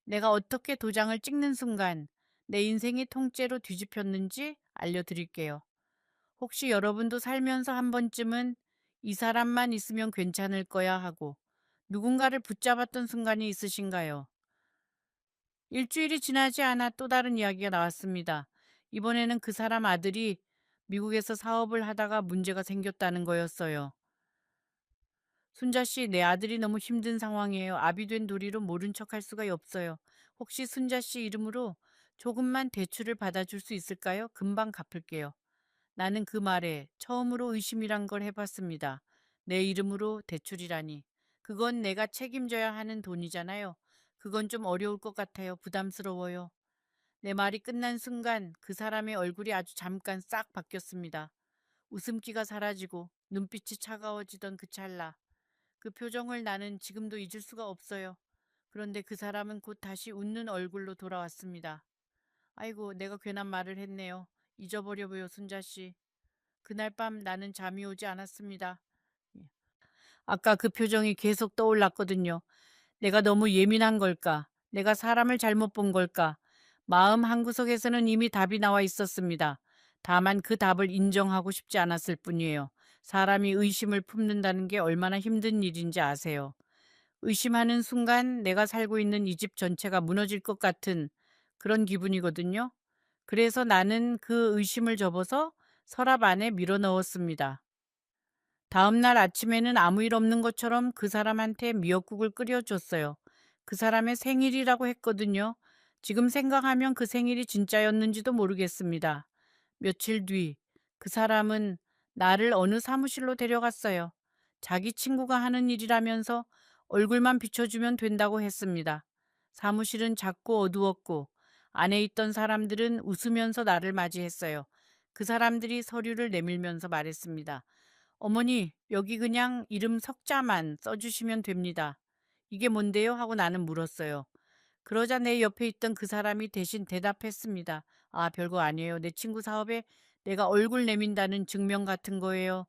내가 어떻게 도장을 찍는 순간 내 인생이 통째로 뒤집혔는지 알려드릴게요. 혹시 여러분도 살면서 한 번쯤은 이 사람만 있으면 괜찮을 거야 하고 누군가를 붙잡았던 순간이 있으신가요? 일주일이 지나지 않아 또 다른 이야기가 나왔습니다. 이번에는 그 사람 아들이 미국에서 사업을 하다가 문제가 생겼다는 거였어요. 순자 씨, 내 아들이 너무 힘든 상황이에요. 아비 된 도리로 모른 척할 수가 없어요. 혹시 순자 씨 이름으로 조금만 대출을 받아줄 수 있을까요? 금방 갚을게요. 나는 그 말에 처음으로 의심이란 걸 해봤습니다. 내 이름으로 대출이라니. 그건 내가 책임져야 하는 돈이잖아요. 그건 좀 어려울 것 같아요. 부담스러워요. 내 말이 끝난 순간 그 사람의 얼굴이 아주 잠깐 싹 바뀌었습니다. 웃음기가 사라지고 눈빛이 차가워지던 그 찰나. 그 표정을 나는 지금도 잊을 수가 없어요. 그런데 그 사람은 곧 다시 웃는 얼굴로 돌아왔습니다. 아이고, 내가 괜한 말을 했네요. 잊어버려보요, 순자 씨. 그날 밤 나는 잠이 오지 않았습니다. 예. 아까 그 표정이 계속 떠올랐거든요. 내가 너무 예민한 걸까? 내가 사람을 잘못 본 걸까? 마음 한구석에서는 이미 답이 나와 있었습니다. 다만 그 답을 인정하고 싶지 않았을 뿐이에요. 사람이 의심을 품는다는 게 얼마나 힘든 일인지 아세요? 의심하는 순간 내가 살고 있는 이 집 전체가 무너질 것 같은 그런 기분이거든요. 그래서 나는 그 의심을 접어서 서랍 안에 밀어 넣었습니다. 다음 날 아침에는 아무 일 없는 것처럼 그 사람한테 미역국을 끓여줬어요. 그 사람의 생일이라고 했거든요. 지금 생각하면 그 생일이 진짜였는지도 모르겠습니다. 며칠 뒤 그 사람은 나를 어느 사무실로 데려갔어요. 자기 친구가 하는 일이라면서 얼굴만 비춰주면 된다고 했습니다. 사무실은 작고 어두웠고 안에 있던 사람들은 웃으면서 나를 맞이했어요. 그 사람들이 서류를 내밀면서 말했습니다. 어머니, 여기 그냥 이름 석자만 써주시면 됩니다. 이게 뭔데요? 하고 나는 물었어요. 그러자 내 옆에 있던 그 사람이 대신 대답했습니다. 아, 별거 아니에요. 내 친구 사업에 내가 얼굴 내민다는 증명 같은 거예요.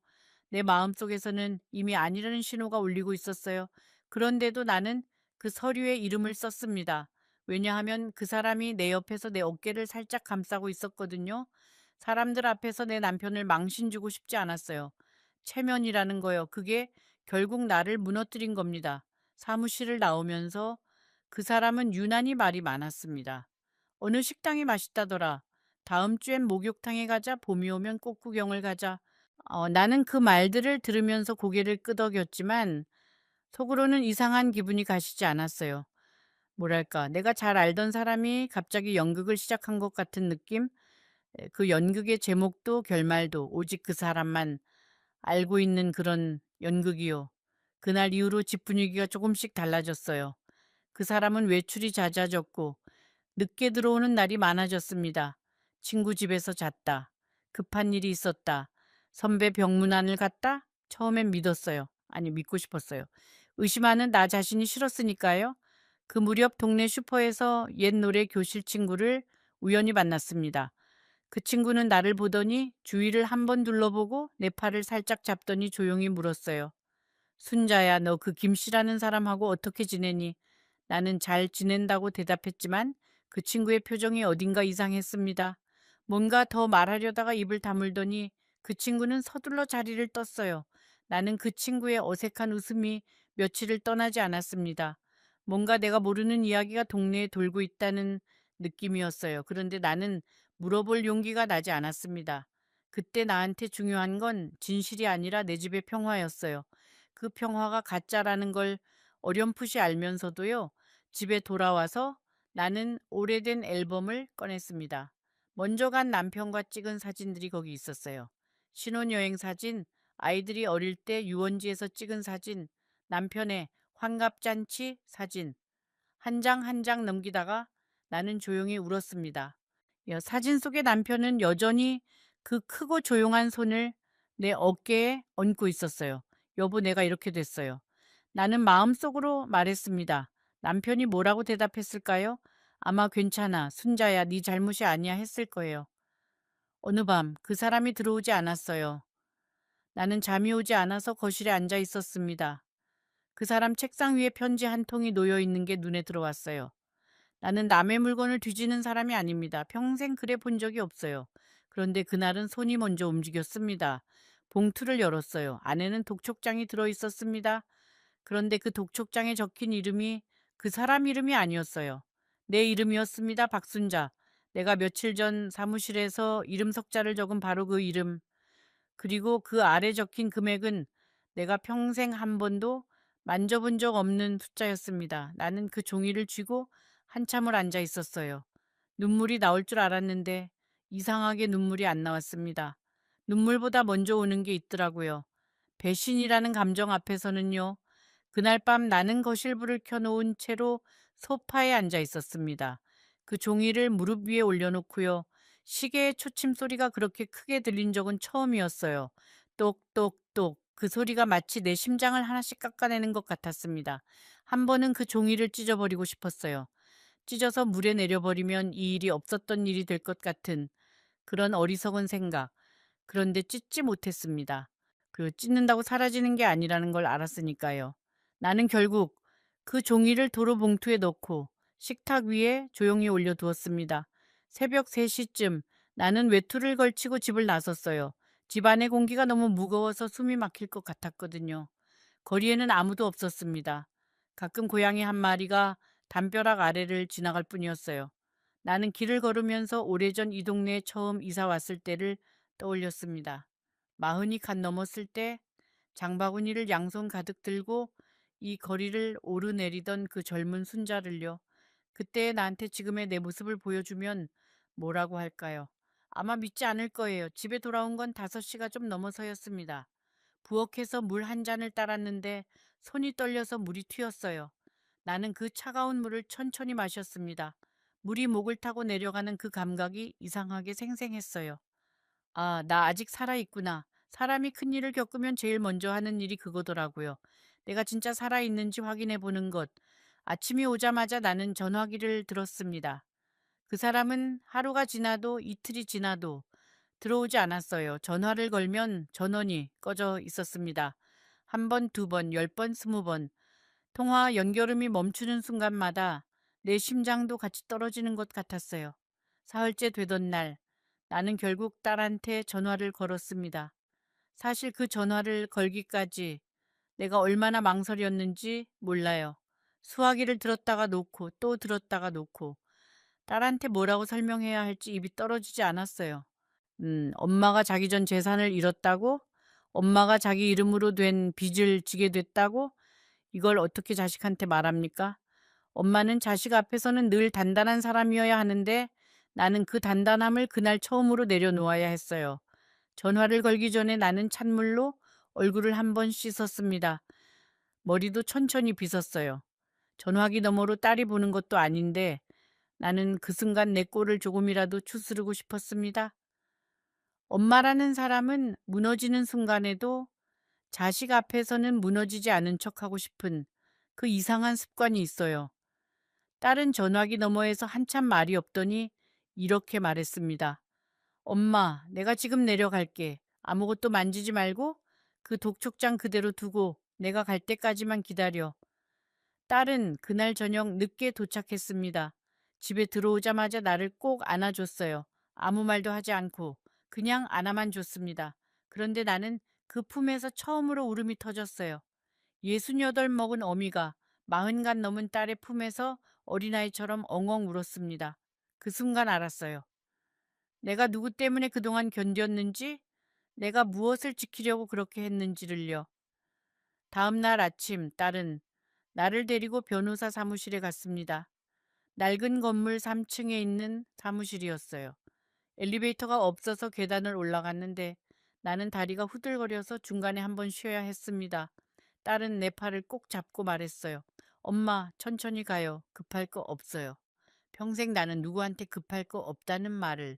내 마음속에서는 이미 아니라는 신호가 울리고 있었어요. 그런데도 나는 그 서류에 이름을 썼습니다. 왜냐하면 그 사람이 내 옆에서 내 어깨를 살짝 감싸고 있었거든요. 사람들 앞에서 내 남편을 망신 주고 싶지 않았어요. 체면이라는 거요. 그게 결국 나를 무너뜨린 겁니다. 사무실을 나오면서 그 사람은 유난히 말이 많았습니다. 어느 식당이 맛있다더라. 다음 주엔 목욕탕에 가자. 봄이 오면 꽃구경을 가자. 나는 그 말들을 들으면서 고개를 끄덕였지만 속으로는 이상한 기분이 가시지 않았어요. 뭐랄까, 내가 잘 알던 사람이 갑자기 연극을 시작한 것 같은 느낌? 그 연극의 제목도 결말도 오직 그 사람만 알고 있는 그런 연극이요. 그날 이후로 집 분위기가 조금씩 달라졌어요. 그 사람은 외출이 잦아졌고 늦게 들어오는 날이 많아졌습니다. 친구 집에서 잤다. 급한 일이 있었다. 선배 병문안을 갔다? 처음엔 믿었어요. 아니, 믿고 싶었어요. 의심하는 나 자신이 싫었으니까요. 그 무렵 동네 슈퍼에서 옛 노래 교실 친구를 우연히 만났습니다. 그 친구는 나를 보더니 주위를 한번 둘러보고 내 팔을 살짝 잡더니 조용히 물었어요. 순자야, 너 그 김씨라는 사람하고 어떻게 지내니? 나는 잘 지낸다고 대답했지만 그 친구의 표정이 어딘가 이상했습니다. 뭔가 더 말하려다가 입을 다물더니 그 친구는 서둘러 자리를 떴어요. 나는 그 친구의 어색한 웃음이 며칠을 떠나지 않았습니다. 뭔가 내가 모르는 이야기가 동네에 돌고 있다는 느낌이었어요. 그런데 나는 물어볼 용기가 나지 않았습니다. 그때 나한테 중요한 건 진실이 아니라 내 집의 평화였어요. 그 평화가 가짜라는 걸 어렴풋이 알면서도요. 집에 돌아와서 나는 오래된 앨범을 꺼냈습니다. 먼저 간 남편과 찍은 사진들이 거기 있었어요. 신혼여행 사진, 아이들이 어릴 때 유원지에서 찍은 사진, 남편의 환갑잔치 사진, 한 장 한 장 넘기다가 나는 조용히 울었습니다. 사진 속의 남편은 여전히 그 크고 조용한 손을 내 어깨에 얹고 있었어요. 여보, 내가 이렇게 됐어요. 나는 마음속으로 말했습니다. 남편이 뭐라고 대답했을까요? 아마 괜찮아, 순자야, 네 잘못이 아니야 했을 거예요. 어느 밤 그 사람이 들어오지 않았어요. 나는 잠이 오지 않아서 거실에 앉아 있었습니다. 그 사람 책상 위에 편지 한 통이 놓여 있는 게 눈에 들어왔어요. 나는 남의 물건을 뒤지는 사람이 아닙니다. 평생 그래 본 적이 없어요. 그런데 그날은 손이 먼저 움직였습니다. 봉투를 열었어요. 안에는 독촉장이 들어 있었습니다. 그런데 그 독촉장에 적힌 이름이 그 사람 이름이 아니었어요. 내 이름이었습니다. 박순자. 내가 며칠 전 사무실에서 이름 석자를 적은 바로 그 이름. 그리고 그 아래 적힌 금액은 내가 평생 한 번도 만져본 적 없는 숫자였습니다. 나는 그 종이를 쥐고 한참을 앉아 있었어요. 눈물이 나올 줄 알았는데 이상하게 눈물이 안 나왔습니다. 눈물보다 먼저 오는 게 있더라고요. 배신이라는 감정 앞에서는요. 그날 밤 나는 거실불을 켜놓은 채로 소파에 앉아 있었습니다. 그 종이를 무릎 위에 올려놓고요. 시계의 초침 소리가 그렇게 크게 들린 적은 처음이었어요. 똑똑똑. 그 소리가 마치 내 심장을 하나씩 깎아내는 것 같았습니다. 한 번은 그 종이를 찢어버리고 싶었어요. 찢어서 물에 내려버리면 이 일이 없었던 일이 될 것 같은 그런 어리석은 생각. 그런데 찢지 못했습니다. 그리고 찢는다고 사라지는 게 아니라는 걸 알았으니까요. 나는 결국 그 종이를 도로 봉투에 넣고 식탁 위에 조용히 올려두었습니다. 새벽 3시쯤 나는 외투를 걸치고 집을 나섰어요. 집 안의 공기가 너무 무거워서 숨이 막힐 것 같았거든요. 거리에는 아무도 없었습니다. 가끔 고양이 한 마리가 담벼락 아래를 지나갈 뿐이었어요. 나는 길을 걸으면서 오래전 이 동네에 처음 이사 왔을 때를 떠올렸습니다. 40이 갓 넘었을 때 장바구니를 양손 가득 들고 이 거리를 오르내리던 그 젊은 순자를요. 그때 나한테 지금의 내 모습을 보여주면 뭐라고 할까요? 아마 믿지 않을 거예요. 집에 돌아온 건 5시가 좀 넘어서였습니다. 부엌에서 물 한 잔을 따랐는데 손이 떨려서 물이 튀었어요. 나는 그 차가운 물을 천천히 마셨습니다. 물이 목을 타고 내려가는 그 감각이 이상하게 생생했어요. 아, 나 아직 살아있구나. 사람이 큰일을 겪으면 제일 먼저 하는 일이 그거더라고요. 내가 진짜 살아있는지 확인해 보는 것. 아침이 오자마자 나는 전화기를 들었습니다. 그 사람은 하루가 지나도 이틀이 지나도 들어오지 않았어요. 전화를 걸면 전원이 꺼져 있었습니다. 한 번, 두 번, 10번, 20번. 통화 연결음이 멈추는 순간마다 내 심장도 같이 떨어지는 것 같았어요. 사흘째 되던 날, 나는 결국 딸한테 전화를 걸었습니다. 사실 그 전화를 걸기까지 내가 얼마나 망설였는지 몰라요. 수화기를 들었다가 놓고 또 들었다가 놓고 딸한테 뭐라고 설명해야 할지 입이 떨어지지 않았어요. 엄마가 자기 전 재산을 잃었다고? 엄마가 자기 이름으로 된 빚을 지게 됐다고? 이걸 어떻게 자식한테 말합니까? 엄마는 자식 앞에서는 늘 단단한 사람이어야 하는데 나는 그 단단함을 그날 처음으로 내려놓아야 했어요. 전화를 걸기 전에 나는 찬물로 얼굴을 한번 씻었습니다. 머리도 천천히 빗었어요. 전화기 너머로 딸이 보는 것도 아닌데 나는 그 순간 내 꼴을 조금이라도 추스르고 싶었습니다. 엄마라는 사람은 무너지는 순간에도 자식 앞에서는 무너지지 않은 척하고 싶은 그 이상한 습관이 있어요. 딸은 전화기 너머에서 한참 말이 없더니 이렇게 말했습니다. 엄마, 내가 지금 내려갈게. 아무것도 만지지 말고 그 독촉장 그대로 두고 내가 갈 때까지만 기다려. 딸은 그날 저녁 늦게 도착했습니다. 집에 들어오자마자 나를 꼭 안아줬어요. 아무 말도 하지 않고 그냥 안아만 줬습니다. 그런데 나는 그 품에서 처음으로 울음이 터졌어요. 68 먹은 어미가 40간 넘은 딸의 품에서 어린아이처럼 엉엉 울었습니다. 그 순간 알았어요. 내가 누구 때문에 그동안 견뎠는지, 내가 무엇을 지키려고 그렇게 했는지를요. 다음 날 아침 딸은 나를 데리고 변호사 사무실에 갔습니다. 낡은 건물 3층에 있는 사무실이었어요. 엘리베이터가 없어서 계단을 올라갔는데 나는 다리가 후들거려서 중간에 한번 쉬어야 했습니다. 딸은 내 팔을 꼭 잡고 말했어요. 엄마, 천천히 가요. 급할 거 없어요. 평생 나는 누구한테 급할 거 없다는 말을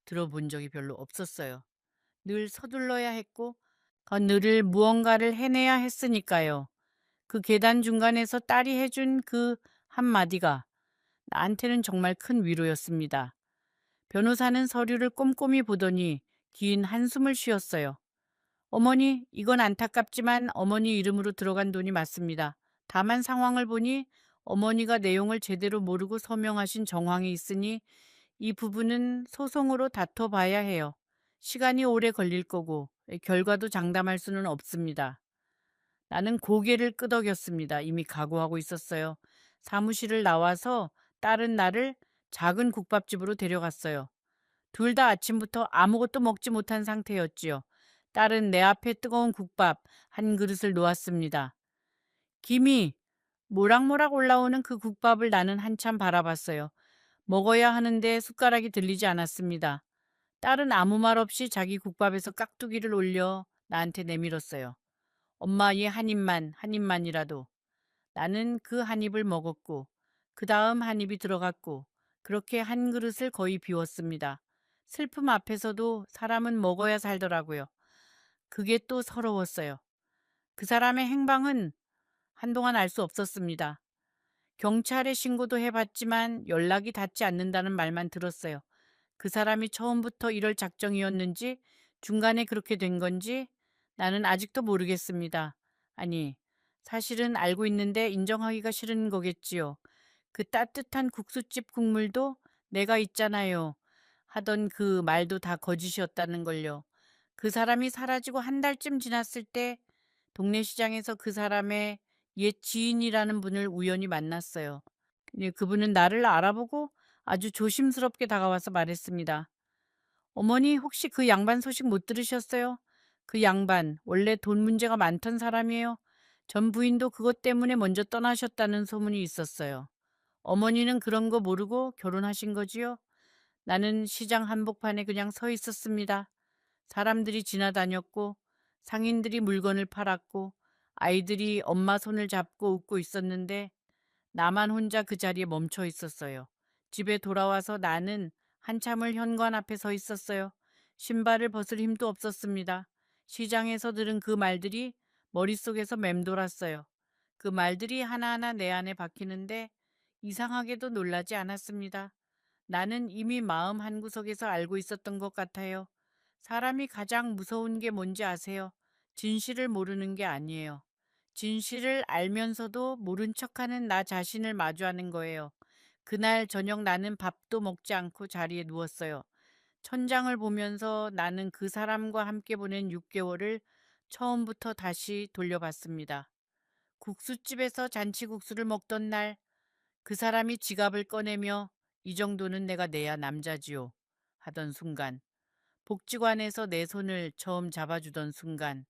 들어본 적이 별로 없었어요. 늘 서둘러야 했고, 늘 무언가를 해내야 했으니까요. 그 계단 중간에서 딸이 해준 그 한마디가 나한테는 정말 큰 위로였습니다. 변호사는 서류를 꼼꼼히 보더니 긴 한숨을 쉬었어요. 어머니, 이건 안타깝지만 어머니 이름으로 들어간 돈이 맞습니다. 다만 상황을 보니 어머니가 내용을 제대로 모르고 서명하신 정황이 있으니 이 부분은 소송으로 다퉈봐야 해요. 시간이 오래 걸릴 거고 결과도 장담할 수는 없습니다. 나는 고개를 끄덕였습니다. 이미 각오하고 있었어요. 사무실을 나와서 딸은 나를 작은 국밥집으로 데려갔어요. 둘 다 아침부터 아무것도 먹지 못한 상태였지요. 딸은 내 앞에 뜨거운 국밥 한 그릇을 놓았습니다. 김이 모락모락 올라오는 그 국밥을 나는 한참 바라봤어요. 먹어야 하는데 숟가락이 들리지 않았습니다. 딸은 아무 말 없이 자기 국밥에서 깍두기를 올려 나한테 내밀었어요. 엄마, 얘 한 입만, 한 입만이라도. 나는 그 한 입을 먹었고, 그 다음 한 입이 들어갔고, 그렇게 한 그릇을 거의 비웠습니다. 슬픔 앞에서도 사람은 먹어야 살더라고요. 그게 또 서러웠어요. 그 사람의 행방은 한동안 알 수 없었습니다. 경찰에 신고도 해봤지만 연락이 닿지 않는다는 말만 들었어요. 그 사람이 처음부터 이럴 작정이었는지 중간에 그렇게 된 건지 나는 아직도 모르겠습니다. 아니, 사실은 알고 있는데 인정하기가 싫은 거겠지요. 그 따뜻한 국수집 국물도 내가 있잖아요. 하던 그 말도 다 거짓이었다는 걸요. 그 사람이 사라지고 한 달쯤 지났을 때 동네 시장에서 그 사람의 옛 지인이라는 분을 우연히 만났어요. 그분은 나를 알아보고 아주 조심스럽게 다가와서 말했습니다. 어머니, 혹시 그 양반 소식 못 들으셨어요? 그 양반 원래 돈 문제가 많던 사람이에요. 전 부인도 그것 때문에 먼저 떠나셨다는 소문이 있었어요. 어머니는 그런 거 모르고 결혼하신 거지요? 나는 시장 한복판에 그냥 서 있었습니다. 사람들이 지나다녔고 상인들이 물건을 팔았고 아이들이 엄마 손을 잡고 웃고 있었는데 나만 혼자 그 자리에 멈춰 있었어요. 집에 돌아와서 나는 한참을 현관 앞에 서 있었어요. 신발을 벗을 힘도 없었습니다. 시장에서 들은 그 말들이 머릿속에서 맴돌았어요. 그 말들이 하나하나 내 안에 박히는데 이상하게도 놀라지 않았습니다. 나는 이미 마음 한구석에서 알고 있었던 것 같아요. 사람이 가장 무서운 게 뭔지 아세요? 진실을 모르는 게 아니에요. 진실을 알면서도 모른 척하는 나 자신을 마주하는 거예요. 그날 저녁 나는 밥도 먹지 않고 자리에 누웠어요. 천장을 보면서 나는 그 사람과 함께 보낸 6개월을 처음부터 다시 돌려봤습니다. 국수집에서 잔치국수를 먹던 날 그 사람이 지갑을 꺼내며 이 정도는 내가 내야 남자지요 하던 순간, 복지관에서 내 손을 처음 잡아주던 순간,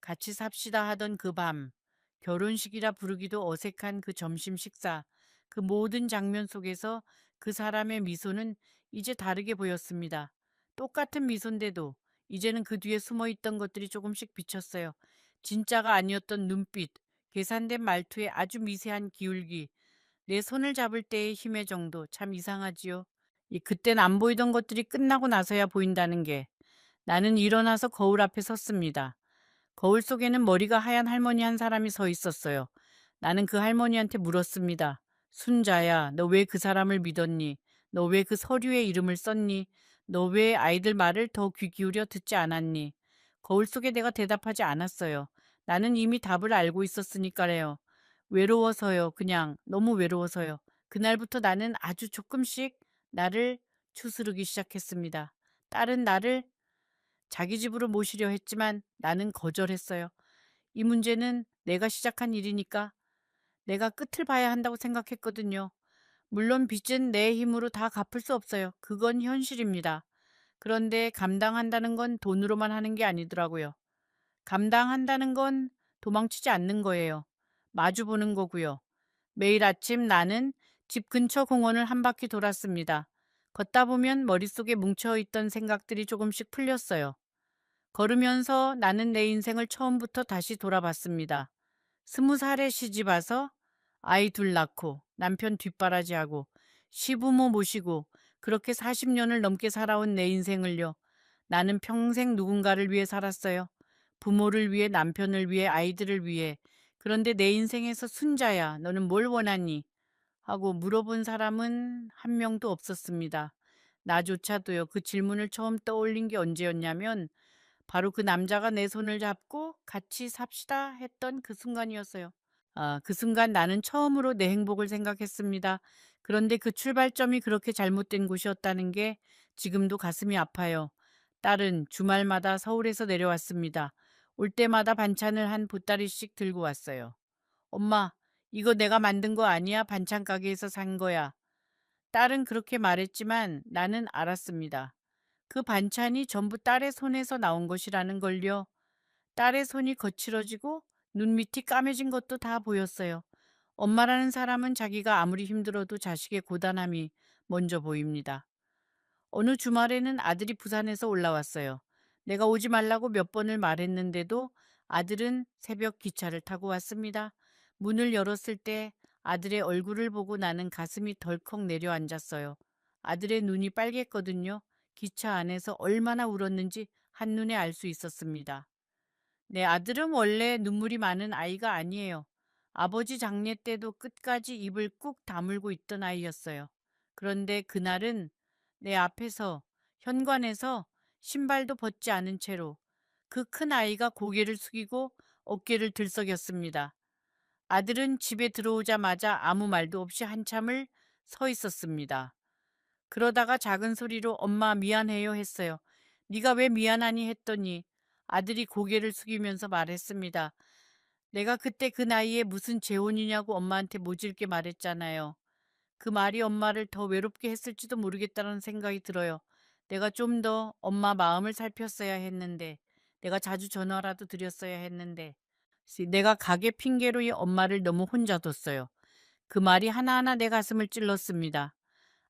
같이 삽시다 하던 그 밤, 결혼식이라 부르기도 어색한 그 점심 식사, 그 모든 장면 속에서 그 사람의 미소는 이제 다르게 보였습니다. 똑같은 미소인데도 이제는 그 뒤에 숨어 있던 것들이 조금씩 비쳤어요. 진짜가 아니었던 눈빛, 계산된 말투의 아주 미세한 기울기, 내 손을 잡을 때의 힘의 정도 참 이상하지요. 그땐 안 보이던 것들이 끝나고 나서야 보인다는 게 나는 일어나서 거울 앞에 섰습니다. 거울 속에는 머리가 하얀 할머니 한 사람이 서 있었어요. 나는 그 할머니한테 물었습니다. 순자야, 너 왜 그 사람을 믿었니? 너 왜 그 서류에 이름을 썼니? 너 왜 아이들 말을 더 귀 기울여 듣지 않았니? 거울 속에 내가 대답하지 않았어요. 나는 이미 답을 알고 있었으니까래요. 외로워서요. 그냥 너무 외로워서요. 그날부터 나는 아주 조금씩 나를 추스르기 시작했습니다. 딸은 나를 자기 집으로 모시려 했지만 나는 거절했어요. 이 문제는 내가 시작한 일이니까 내가 끝을 봐야 한다고 생각했거든요. 물론 빚은 내 힘으로 다 갚을 수 없어요. 그건 현실입니다. 그런데 감당한다는 건 돈으로만 하는 게 아니더라고요. 감당한다는 건 도망치지 않는 거예요. 마주보는 거고요. 매일 아침 나는 집 근처 공원을 한 바퀴 돌았습니다. 걷다 보면 머릿속에 뭉쳐있던 생각들이 조금씩 풀렸어요. 걸으면서 나는 내 인생을 처음부터 다시 돌아봤습니다. 20살에 시집 와서 아이 둘 낳고 남편 뒷바라지하고 시부모 모시고 그렇게 40년을 넘게 살아온 내 인생을요. 나는 평생 누군가를 위해 살았어요. 부모를 위해, 남편을 위해, 아이들을 위해. 그런데 내 인생에서 순자야, 너는 뭘 원하니? 하고 물어본 사람은 한 명도 없었습니다. 나조차도요. 그 질문을 처음 떠올린 게 언제였냐면 바로 그 남자가 내 손을 잡고 같이 삽시다 했던 그 순간이었어요. 그 순간 나는 처음으로 내 행복을 생각했습니다. 그런데 그 출발점이 그렇게 잘못된 곳이었다는 게 지금도 가슴이 아파요. 딸은 주말마다 서울에서 내려왔습니다. 올 때마다 반찬을 한 보따리씩 들고 왔어요. 엄마, 이거 내가 만든 거 아니야? 반찬 가게에서 산 거야. 딸은 그렇게 말했지만 나는 알았습니다. 그 반찬이 전부 딸의 손에서 나온 것이라는 걸요. 딸의 손이 거칠어지고 눈밑이 까매진 것도 다 보였어요. 엄마라는 사람은 자기가 아무리 힘들어도 자식의 고단함이 먼저 보입니다. 어느 주말에는 아들이 부산에서 올라왔어요. 내가 오지 말라고 몇 번을 말했는데도 아들은 새벽 기차를 타고 왔습니다. 문을 열었을 때 아들의 얼굴을 보고 나는 가슴이 덜컥 내려앉았어요. 아들의 눈이 빨갰거든요. 기차 안에서 얼마나 울었는지 한눈에 알 수 있었습니다. 내 아들은 원래 눈물이 많은 아이가 아니에요. 아버지 장례 때도 끝까지 입을 꾹 다물고 있던 아이였어요. 그런데 그날은 내 앞에서 현관에서 신발도 벗지 않은 채로 그 큰 아이가 고개를 숙이고 어깨를 들썩였습니다. 아들은 집에 들어오자마자 아무 말도 없이 한참을 서 있었습니다. 그러다가 작은 소리로 엄마 미안해요 했어요. 네가 왜 미안하니 했더니 아들이 고개를 숙이면서 말했습니다. 내가 그때 그 나이에 무슨 재혼이냐고 엄마한테 모질게 말했잖아요. 그 말이 엄마를 더 외롭게 했을지도 모르겠다는 생각이 들어요. 내가 좀 더 엄마 마음을 살폈어야 했는데, 내가 자주 전화라도 드렸어야 했는데, 내가 가게 핑계로 이 엄마를 너무 혼자 뒀어요. 그 말이 하나하나 내 가슴을 찔렀습니다.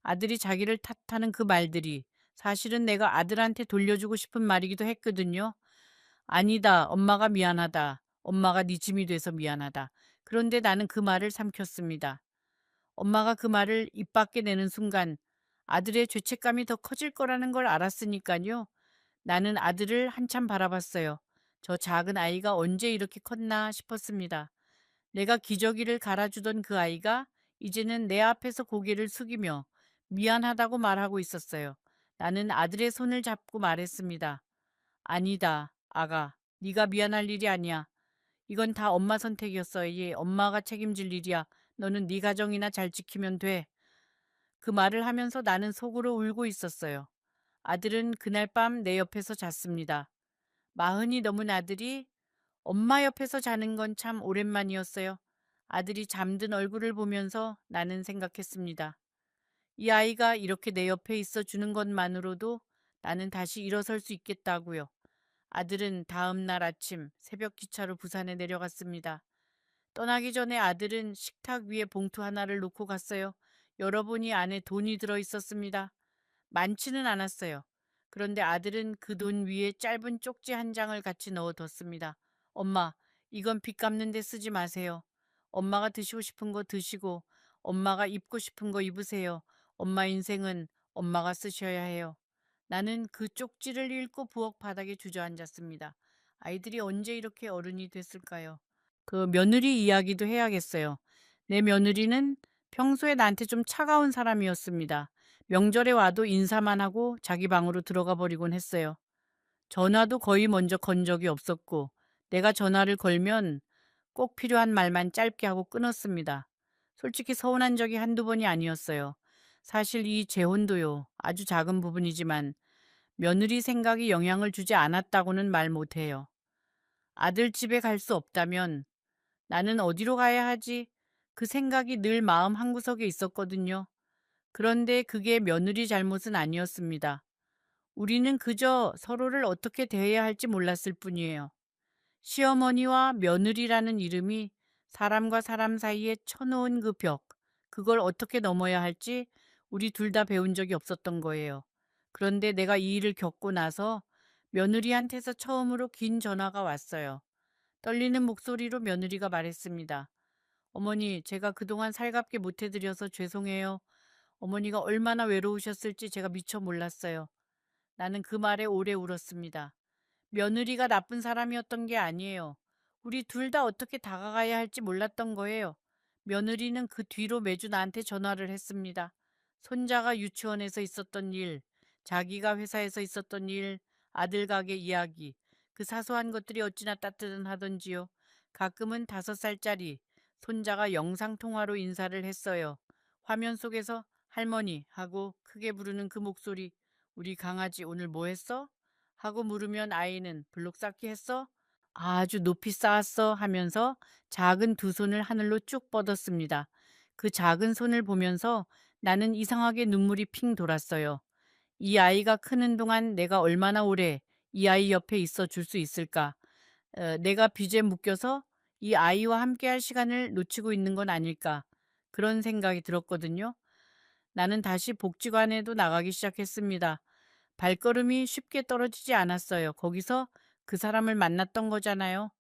아들이 자기를 탓하는 그 말들이 사실은 내가 아들한테 돌려주고 싶은 말이기도 했거든요. 아니다. 엄마가 미안하다. 엄마가 네 짐이 돼서 미안하다. 그런데 나는 그 말을 삼켰습니다. 엄마가 그 말을 입 밖에 내는 순간 아들의 죄책감이 더 커질 거라는 걸 알았으니까요. 나는 아들을 한참 바라봤어요. 저 작은 아이가 언제 이렇게 컸나 싶었습니다. 내가 기저귀를 갈아주던 그 아이가 이제는 내 앞에서 고개를 숙이며 미안하다고 말하고 있었어요. 나는 아들의 손을 잡고 말했습니다. 아니다, 아가. 네가 미안할 일이 아니야. 이건 다 엄마 선택이었어. 예, 엄마가 책임질 일이야. 너는 네 가정이나 잘 지키면 돼. 그 말을 하면서 나는 속으로 울고 있었어요. 아들은 그날 밤 내 옆에서 잤습니다. 마흔이 넘은 아들이 엄마 옆에서 자는 건 참 오랜만이었어요. 아들이 잠든 얼굴을 보면서 나는 생각했습니다. 이 아이가 이렇게 내 옆에 있어 주는 것만으로도 나는 다시 일어설 수 있겠다고요. 아들은 다음 날 아침 새벽 기차로 부산에 내려갔습니다. 떠나기 전에 아들은 식탁 위에 봉투 하나를 놓고 갔어요. 열어보니 안에 돈이 들어 있었습니다. 많지는 않았어요. 그런데 아들은 그 돈 위에 짧은 쪽지 한 장을 같이 넣어뒀습니다. 엄마, 이건 빚 갚는 데 쓰지 마세요. 엄마가 드시고 싶은 거 드시고, 엄마가 입고 싶은 거 입으세요. 엄마 인생은 엄마가 쓰셔야 해요. 나는 그 쪽지를 읽고 부엌 바닥에 주저앉았습니다. 아이들이 언제 이렇게 어른이 됐을까요? 그 며느리 이야기도 해야겠어요. 내 며느리는 평소에 나한테 좀 차가운 사람이었습니다. 명절에 와도 인사만 하고 자기 방으로 들어가 버리곤 했어요. 전화도 거의 먼저 건 적이 없었고, 내가 전화를 걸면 꼭 필요한 말만 짧게 하고 끊었습니다. 솔직히 서운한 적이 한두 번이 아니었어요. 사실 이 재혼도요, 아주 작은 부분이지만 며느리 생각이 영향을 주지 않았다고는 말 못해요. 아들 집에 갈 수 없다면 나는 어디로 가야 하지? 그 생각이 늘 마음 한구석에 있었거든요. 그런데 그게 며느리 잘못은 아니었습니다. 우리는 그저 서로를 어떻게 대해야 할지 몰랐을 뿐이에요. 시어머니와 며느리라는 이름이 사람과 사람 사이에 쳐놓은 그 벽, 그걸 어떻게 넘어야 할지 우리 둘 다 배운 적이 없었던 거예요. 그런데 내가 이 일을 겪고 나서 며느리한테서 처음으로 긴 전화가 왔어요. 떨리는 목소리로 며느리가 말했습니다. 어머니, 제가 그동안 살갑게 못해드려서 죄송해요. 어머니가 얼마나 외로우셨을지 제가 미처 몰랐어요. 나는 그 말에 오래 울었습니다. 며느리가 나쁜 사람이었던 게 아니에요. 우리 둘 다 어떻게 다가가야 할지 몰랐던 거예요. 며느리는 그 뒤로 매주 나한테 전화를 했습니다. 손자가 유치원에서 있었던 일, 자기가 회사에서 있었던 일, 아들 가게 이야기, 그 사소한 것들이 어찌나 따뜻하던지요. 가끔은 5살짜리 손자가 영상통화로 인사를 했어요. 화면 속에서 할머니 하고 크게 부르는 그 목소리, 우리 강아지 오늘 뭐 했어? 하고 물으면 아이는 블록 쌓기 했어? 아주 높이 쌓았어 하면서 작은 두 손을 하늘로 쭉 뻗었습니다. 그 작은 손을 보면서 나는 이상하게 눈물이 핑 돌았어요. 이 아이가 크는 동안 내가 얼마나 오래 이 아이 옆에 있어 줄 수 있을까? 내가 빚에 묶여서 이 아이와 함께 할 시간을 놓치고 있는 건 아닐까? 그런 생각이 들었거든요. 나는 다시 복지관에도 나가기 시작했습니다. 발걸음이 쉽게 떨어지지 않았어요. 거기서 그 사람을 만났던 거잖아요.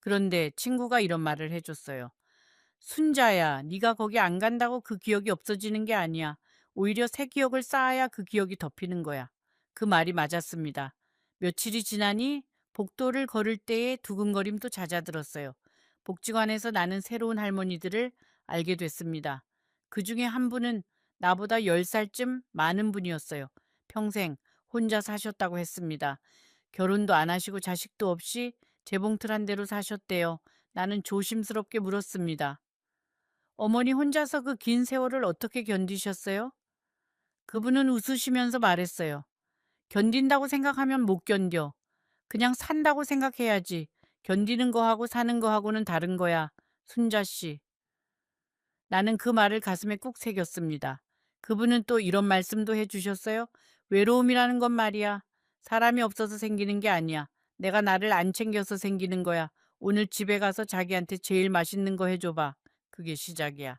그런데 친구가 이런 말을 해줬어요. 순자야, 네가 거기 안 간다고 그 기억이 없어지는 게 아니야. 오히려 새 기억을 쌓아야 그 기억이 덮이는 거야. 그 말이 맞았습니다. 며칠이 지나니 복도를 걸을 때의 두근거림도 잦아들었어요. 복지관에서 나는 새로운 할머니들을 알게 됐습니다. 그 중에 한 분은 나보다 10살쯤 많은 분이었어요. 평생 혼자 사셨다고 했습니다. 결혼도 안 하시고 자식도 없이 재봉틀한 대로 사셨대요. 나는 조심스럽게 물었습니다. 어머니 혼자서 그 긴 세월을 어떻게 견디셨어요? 그분은 웃으시면서 말했어요. 견딘다고 생각하면 못 견뎌. 그냥 산다고 생각해야지. 견디는 거하고 사는 거하고는 다른 거야. 순자 씨. 나는 그 말을 가슴에 꾹 새겼습니다. 그분은 또 이런 말씀도 해주셨어요. 외로움이라는 건 말이야. 사람이 없어서 생기는 게 아니야. 내가 나를 안 챙겨서 생기는 거야. 오늘 집에 가서 자기한테 제일 맛있는 거 해줘봐. 그게 시작이야.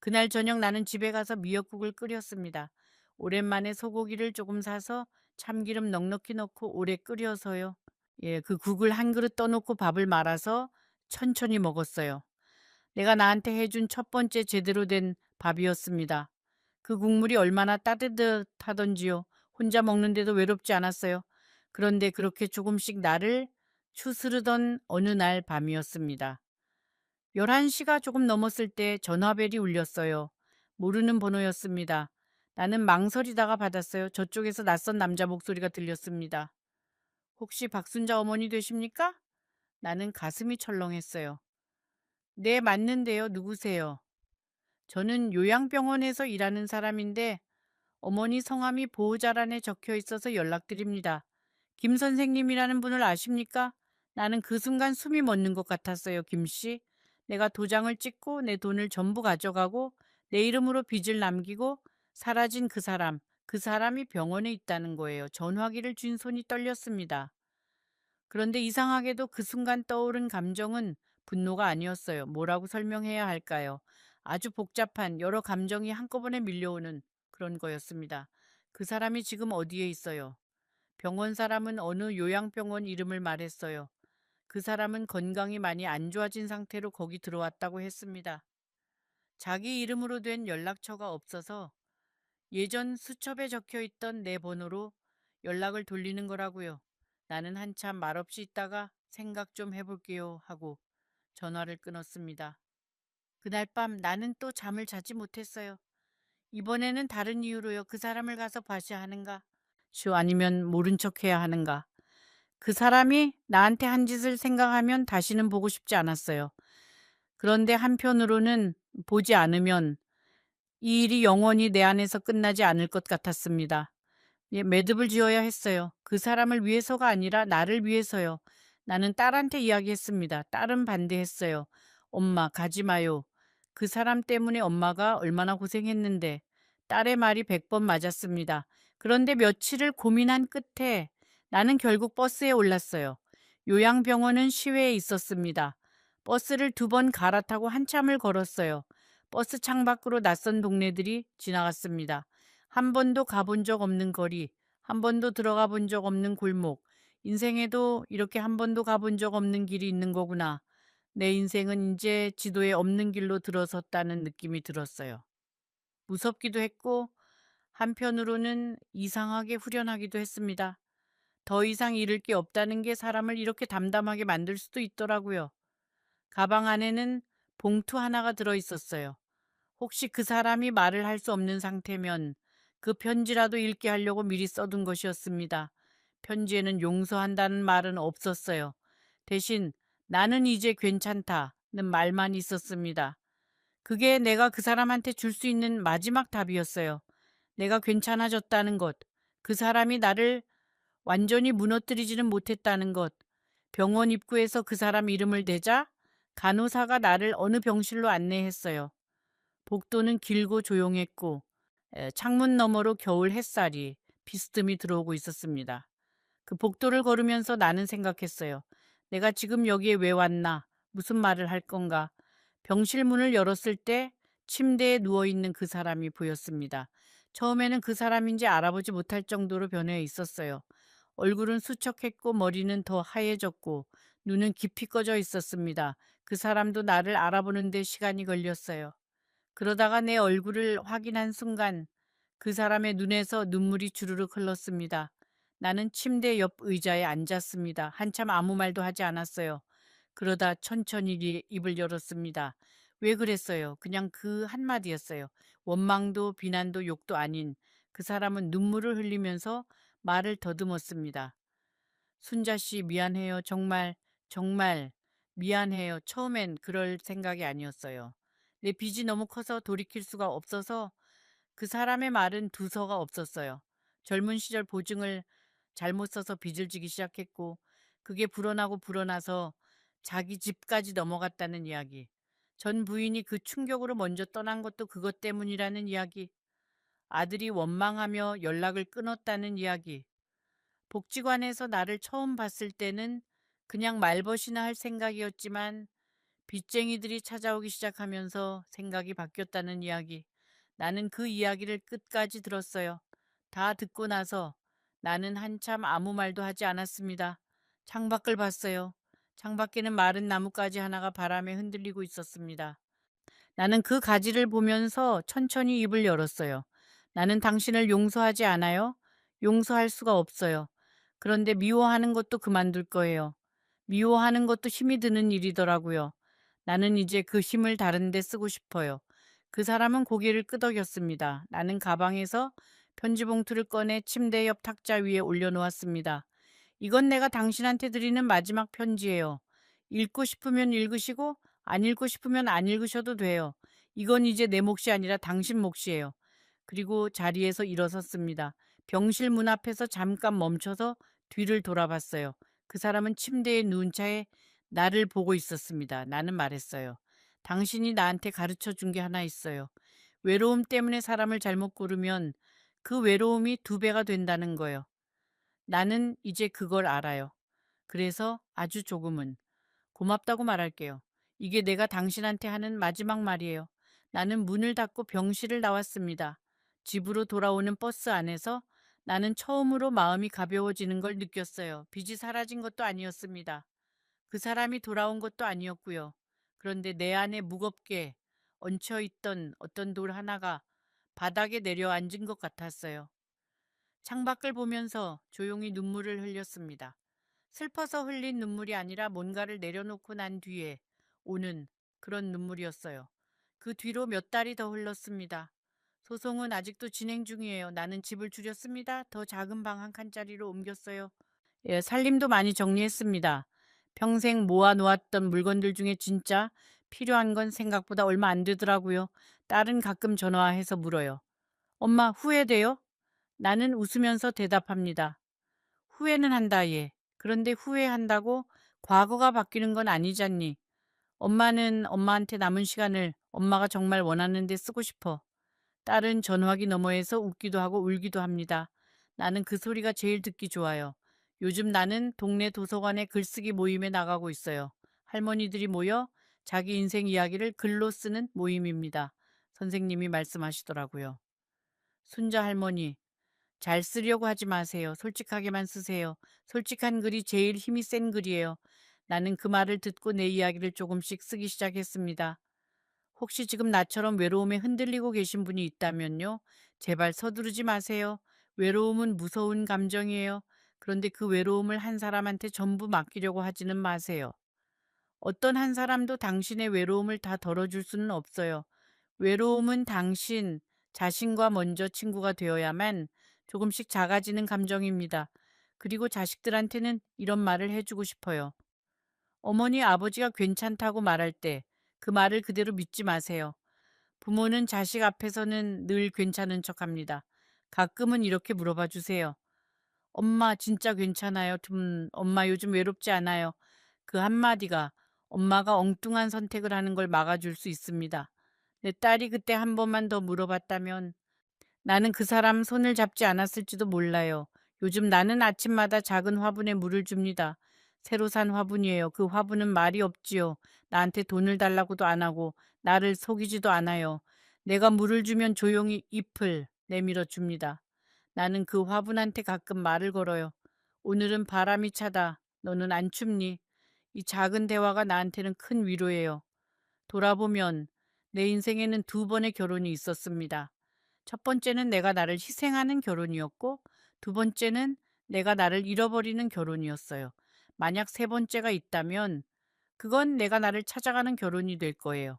그날 저녁 나는 집에 가서 미역국을 끓였습니다. 오랜만에 소고기를 조금 사서 참기름 넉넉히 넣고 오래 끓여서요. 예, 그 국을 한 그릇 떠놓고 밥을 말아서 천천히 먹었어요. 내가 나한테 해준 첫 번째 제대로 된 밥이었습니다. 그 국물이 얼마나 따뜻하던지요. 혼자 먹는데도 외롭지 않았어요. 그런데 그렇게 조금씩 나를 추스르던 어느 날 밤이었습니다. 11시가 조금 넘었을 때 전화벨이 울렸어요. 모르는 번호였습니다. 나는 망설이다가 받았어요. 저쪽에서 낯선 남자 목소리가 들렸습니다. 혹시 박순자 어머니 되십니까? 나는 가슴이 철렁했어요. 네, 맞는데요. 누구세요? 저는 요양병원에서 일하는 사람인데 어머니 성함이 보호자란에 적혀 있어서 연락드립니다. 김 선생님이라는 분을 아십니까? 나는 그 순간 숨이 멎는 것 같았어요, 김 씨. 내가 도장을 찍고 내 돈을 전부 가져가고 내 이름으로 빚을 남기고 사라진 그 사람이 병원에 있다는 거예요. 전화기를 쥔 손이 떨렸습니다. 그런데 이상하게도 그 순간 떠오른 감정은 분노가 아니었어요. 뭐라고 설명해야 할까요? 아주 복잡한 여러 감정이 한꺼번에 밀려오는 그런 거였습니다. 그 사람이 지금 어디에 있어요? 병원 사람은 어느 요양병원 이름을 말했어요. 그 사람은 건강이 많이 안 좋아진 상태로 거기 들어왔다고 했습니다. 자기 이름으로 된 연락처가 없어서 예전 수첩에 적혀 있던 내 번호로 연락을 돌리는 거라고요. 나는 한참 말없이 있다가 생각 좀 해볼게요 하고 전화를 끊었습니다. 그날 밤 나는 또 잠을 자지 못했어요. 이번에는 다른 이유로요. 그 사람을 가서 봐야 하는가? 쇼 아니면 모른 척 해야 하는가? 그 사람이 나한테 한 짓을 생각하면 다시는 보고 싶지 않았어요. 그런데 한편으로는 보지 않으면 이 일이 영원히 내 안에서 끝나지 않을 것 같았습니다. 예, 매듭을 지어야 했어요. 그 사람을 위해서가 아니라 나를 위해서요. 나는 딸한테 이야기했습니다. 딸은 반대했어요. 엄마, 가지 마요. 그 사람 때문에 엄마가 얼마나 고생했는데. 딸의 말이 100번 맞았습니다. 그런데 며칠을 고민한 끝에 나는 결국 버스에 올랐어요. 요양병원은 시외에 있었습니다. 버스를 2번 갈아타고 한참을 걸었어요. 버스 창밖으로 낯선 동네들이 지나갔습니다. 한 번도 가본 적 없는 거리, 한 번도 들어가 본 적 없는 골목, 인생에도 이렇게 한 번도 가본 적 없는 길이 있는 거구나. 내 인생은 이제 지도에 없는 길로 들어섰다는 느낌이 들었어요. 무섭기도 했고, 한편으로는 이상하게 후련하기도 했습니다. 더 이상 잃을 게 없다는 게 사람을 이렇게 담담하게 만들 수도 있더라고요. 가방 안에는 봉투 하나가 들어 있었어요. 혹시 그 사람이 말을 할 수 없는 상태면 그 편지라도 읽게 하려고 미리 써둔 것이었습니다. 편지에는 용서한다는 말은 없었어요. 대신 나는 이제 괜찮다는 말만 있었습니다. 그게 내가 그 사람한테 줄 수 있는 마지막 답이었어요. 내가 괜찮아졌다는 것, 그 사람이 나를 완전히 무너뜨리지는 못했다는 것, 병원 입구에서 그 사람 이름을 대자 간호사가 나를 어느 병실로 안내했어요. 복도는 길고 조용했고 창문 너머로 겨울 햇살이 비스듬히 들어오고 있었습니다. 그 복도를 걸으면서 나는 생각했어요. 내가 지금 여기에 왜 왔나? 무슨 말을 할 건가? 병실 문을 열었을 때 침대에 누워있는 그 사람이 보였습니다. 처음에는 그 사람인지 알아보지 못할 정도로 변해 있었어요. 얼굴은 수척했고 머리는 더 하얘졌고 눈은 깊이 꺼져 있었습니다. 그 사람도 나를 알아보는데 시간이 걸렸어요. 그러다가 내 얼굴을 확인한 순간 그 사람의 눈에서 눈물이 주르륵 흘렀습니다. 나는 침대 옆 의자에 앉았습니다. 한참 아무 말도 하지 않았어요. 그러다 천천히 입을 열었습니다. 왜 그랬어요? 그냥 그 한마디였어요. 원망도 비난도 욕도 아닌 그 사람은 눈물을 흘리면서 말을 더듬었습니다. 순자 씨 미안해요. 정말 정말 미안해요. 처음엔 그럴 생각이 아니었어요. 내 빚이 너무 커서 돌이킬 수가 없어서 그 사람의 말은 두서가 없었어요. 젊은 시절 보증을 잘못 써서 빚을 지기 시작했고 그게 불어나고 불어나서 자기 집까지 넘어갔다는 이야기. 전 부인이 그 충격으로 먼저 떠난 것도 그것 때문이라는 이야기. 아들이 원망하며 연락을 끊었다는 이야기. 복지관에서 나를 처음 봤을 때는 그냥 말벗이나 할 생각이었지만 빚쟁이들이 찾아오기 시작하면서 생각이 바뀌었다는 이야기. 나는 그 이야기를 끝까지 들었어요. 다 듣고 나서 나는 한참 아무 말도 하지 않았습니다. 창밖을 봤어요. 창밖에는 마른 나뭇가지 하나가 바람에 흔들리고 있었습니다. 나는 그 가지를 보면서 천천히 입을 열었어요. 나는 당신을 용서하지 않아요? 용서할 수가 없어요. 그런데 미워하는 것도 그만둘 거예요. 미워하는 것도 힘이 드는 일이더라고요. 나는 이제 그 힘을 다른 데 쓰고 싶어요. 그 사람은 고개를 끄덕였습니다. 나는 가방에서 편지 봉투를 꺼내 침대 옆 탁자 위에 올려놓았습니다. 이건 내가 당신한테 드리는 마지막 편지예요. 읽고 싶으면 읽으시고 안 읽고 싶으면 안 읽으셔도 돼요. 이건 이제 내 몫이 아니라 당신 몫이에요. 그리고 자리에서 일어섰습니다. 병실 문 앞에서 잠깐 멈춰서 뒤를 돌아봤어요. 그 사람은 침대에 누운 채 나를 보고 있었습니다. 나는 말했어요. 당신이 나한테 가르쳐 준 게 하나 있어요. 외로움 때문에 사람을 잘못 고르면 그 외로움이 2배가 된다는 거요. 나는 이제 그걸 알아요. 그래서 아주 조금은 고맙다고 말할게요. 이게 내가 당신한테 하는 마지막 말이에요. 나는 문을 닫고 병실을 나왔습니다. 집으로 돌아오는 버스 안에서 나는 처음으로 마음이 가벼워지는 걸 느꼈어요. 빚이 사라진 것도 아니었습니다. 그 사람이 돌아온 것도 아니었고요. 그런데 내 안에 무겁게 얹혀있던 어떤 돌 하나가 바닥에 내려앉은 것 같았어요. 창밖을 보면서 조용히 눈물을 흘렸습니다. 슬퍼서 흘린 눈물이 아니라 뭔가를 내려놓고 난 뒤에 오는 그런 눈물이었어요. 그 뒤로 몇 달이 더 흘렀습니다. 소송은 아직도 진행 중이에요. 나는 집을 줄였습니다. 더 작은 방 한 칸짜리로 옮겼어요. 예, 살림도 많이 정리했습니다. 평생 모아놓았던 물건들 중에 진짜 필요한 건 생각보다 얼마 안 되더라고요. 딸은 가끔 전화해서 물어요. 엄마, 후회돼요? 나는 웃으면서 대답합니다. 후회는 한다, 얘. 그런데 후회한다고 과거가 바뀌는 건 아니잖니. 엄마는 엄마한테 남은 시간을 엄마가 정말 원하는 데 쓰고 싶어. 딸은 전화기 너머에서 웃기도 하고 울기도 합니다. 나는 그 소리가 제일 듣기 좋아요. 요즘 나는 동네 도서관의 글쓰기 모임에 나가고 있어요. 할머니들이 모여 자기 인생 이야기를 글로 쓰는 모임입니다. 선생님이 말씀하시더라고요. 순자 할머니, 잘 쓰려고 하지 마세요. 솔직하게만 쓰세요. 솔직한 글이 제일 힘이 센 글이에요. 나는 그 말을 듣고 내 이야기를 조금씩 쓰기 시작했습니다. 혹시 지금 나처럼 외로움에 흔들리고 계신 분이 있다면요. 제발 서두르지 마세요. 외로움은 무서운 감정이에요. 그런데 그 외로움을 한 사람한테 전부 맡기려고 하지는 마세요. 어떤 한 사람도 당신의 외로움을 다 덜어줄 수는 없어요. 외로움은 당신 자신과 먼저 친구가 되어야만 조금씩 작아지는 감정입니다. 그리고 자식들한테는 이런 말을 해주고 싶어요. 어머니, 아버지가 괜찮다고 말할 때 그 말을 그대로 믿지 마세요. 부모는 자식 앞에서는 늘 괜찮은 척합니다. 가끔은 이렇게 물어봐 주세요. 엄마, 진짜 괜찮아요? 엄마 요즘 외롭지 않아요? 그 한마디가 엄마가 엉뚱한 선택을 하는 걸 막아줄 수 있습니다. 내 딸이 그때 한 번만 더 물어봤다면 나는 그 사람 손을 잡지 않았을지도 몰라요. 요즘 나는 아침마다 작은 화분에 물을 줍니다. 새로 산 화분이에요. 그 화분은 말이 없지요. 나한테 돈을 달라고도 안 하고 나를 속이지도 않아요. 내가 물을 주면 조용히 잎을 내밀어 줍니다. 나는 그 화분한테 가끔 말을 걸어요. 오늘은 바람이 차다. 너는 안 춥니? 이 작은 대화가 나한테는 큰 위로예요. 돌아보면 내 인생에는 두 번의 결혼이 있었습니다. 첫 번째는 내가 나를 희생하는 결혼이었고, 두 번째는 내가 나를 잃어버리는 결혼이었어요. 만약 세 번째가 있다면 그건 내가 나를 찾아가는 결혼이 될 거예요.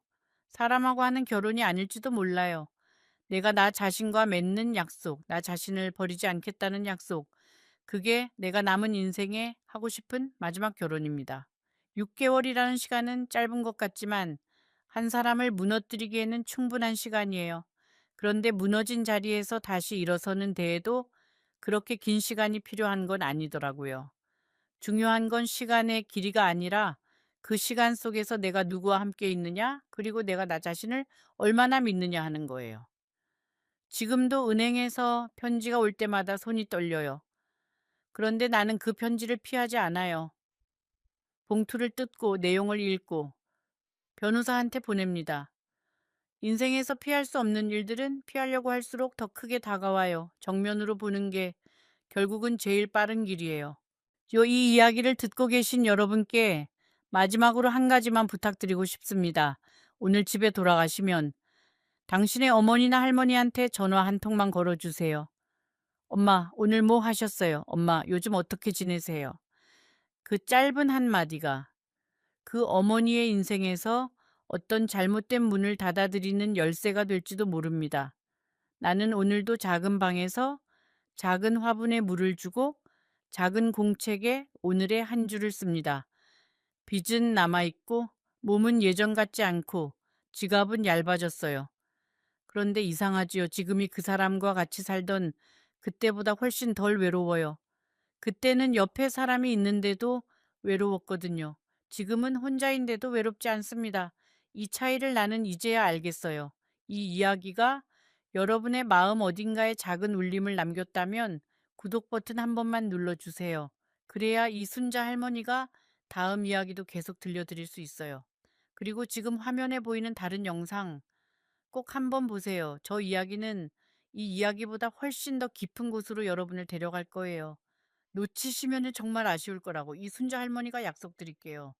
사람하고 하는 결혼이 아닐지도 몰라요. 내가 나 자신과 맺는 약속, 나 자신을 버리지 않겠다는 약속, 그게 내가 남은 인생에 하고 싶은 마지막 결혼입니다. 6개월이라는 시간은 짧은 것 같지만 한 사람을 무너뜨리기에는 충분한 시간이에요. 그런데 무너진 자리에서 다시 일어서는 데에도 그렇게 긴 시간이 필요한 건 아니더라고요. 중요한 건 시간의 길이가 아니라 그 시간 속에서 내가 누구와 함께 있느냐, 그리고 내가 나 자신을 얼마나 믿느냐 하는 거예요. 지금도 은행에서 편지가 올 때마다 손이 떨려요. 그런데 나는 그 편지를 피하지 않아요. 봉투를 뜯고 내용을 읽고 변호사한테 보냅니다. 인생에서 피할 수 없는 일들은 피하려고 할수록 더 크게 다가와요. 정면으로 보는 게 결국은 제일 빠른 길이에요. 이 이야기를 듣고 계신 여러분께 마지막으로 한 가지만 부탁드리고 싶습니다. 오늘 집에 돌아가시면 당신의 어머니나 할머니한테 전화 한 통만 걸어주세요. 엄마, 오늘 뭐 하셨어요? 엄마, 요즘 어떻게 지내세요? 그 짧은 한마디가 그 어머니의 인생에서 어떤 잘못된 문을 닫아들이는 열쇠가 될지도 모릅니다. 나는 오늘도 작은 방에서 작은 화분에 물을 주고 작은 공책에 오늘의 한 줄을 씁니다. 빚은 남아있고 몸은 예전 같지 않고 지갑은 얇아졌어요. 그런데 이상하지요. 지금이 그 사람과 같이 살던 그때보다 훨씬 덜 외로워요. 그때는 옆에 사람이 있는데도 외로웠거든요. 지금은 혼자인데도 외롭지 않습니다. 이 차이를 나는 이제야 알겠어요. 이 이야기가 여러분의 마음 어딘가에 작은 울림을 남겼다면 구독 버튼 한 번만 눌러주세요. 그래야 이 순자 할머니가 다음 이야기도 계속 들려드릴 수 있어요. 그리고 지금 화면에 보이는 다른 영상 꼭 한번 보세요. 저 이야기는 이 이야기보다 훨씬 더 깊은 곳으로 여러분을 데려갈 거예요. 놓치시면 정말 아쉬울 거라고 이 순자 할머니가 약속드릴게요.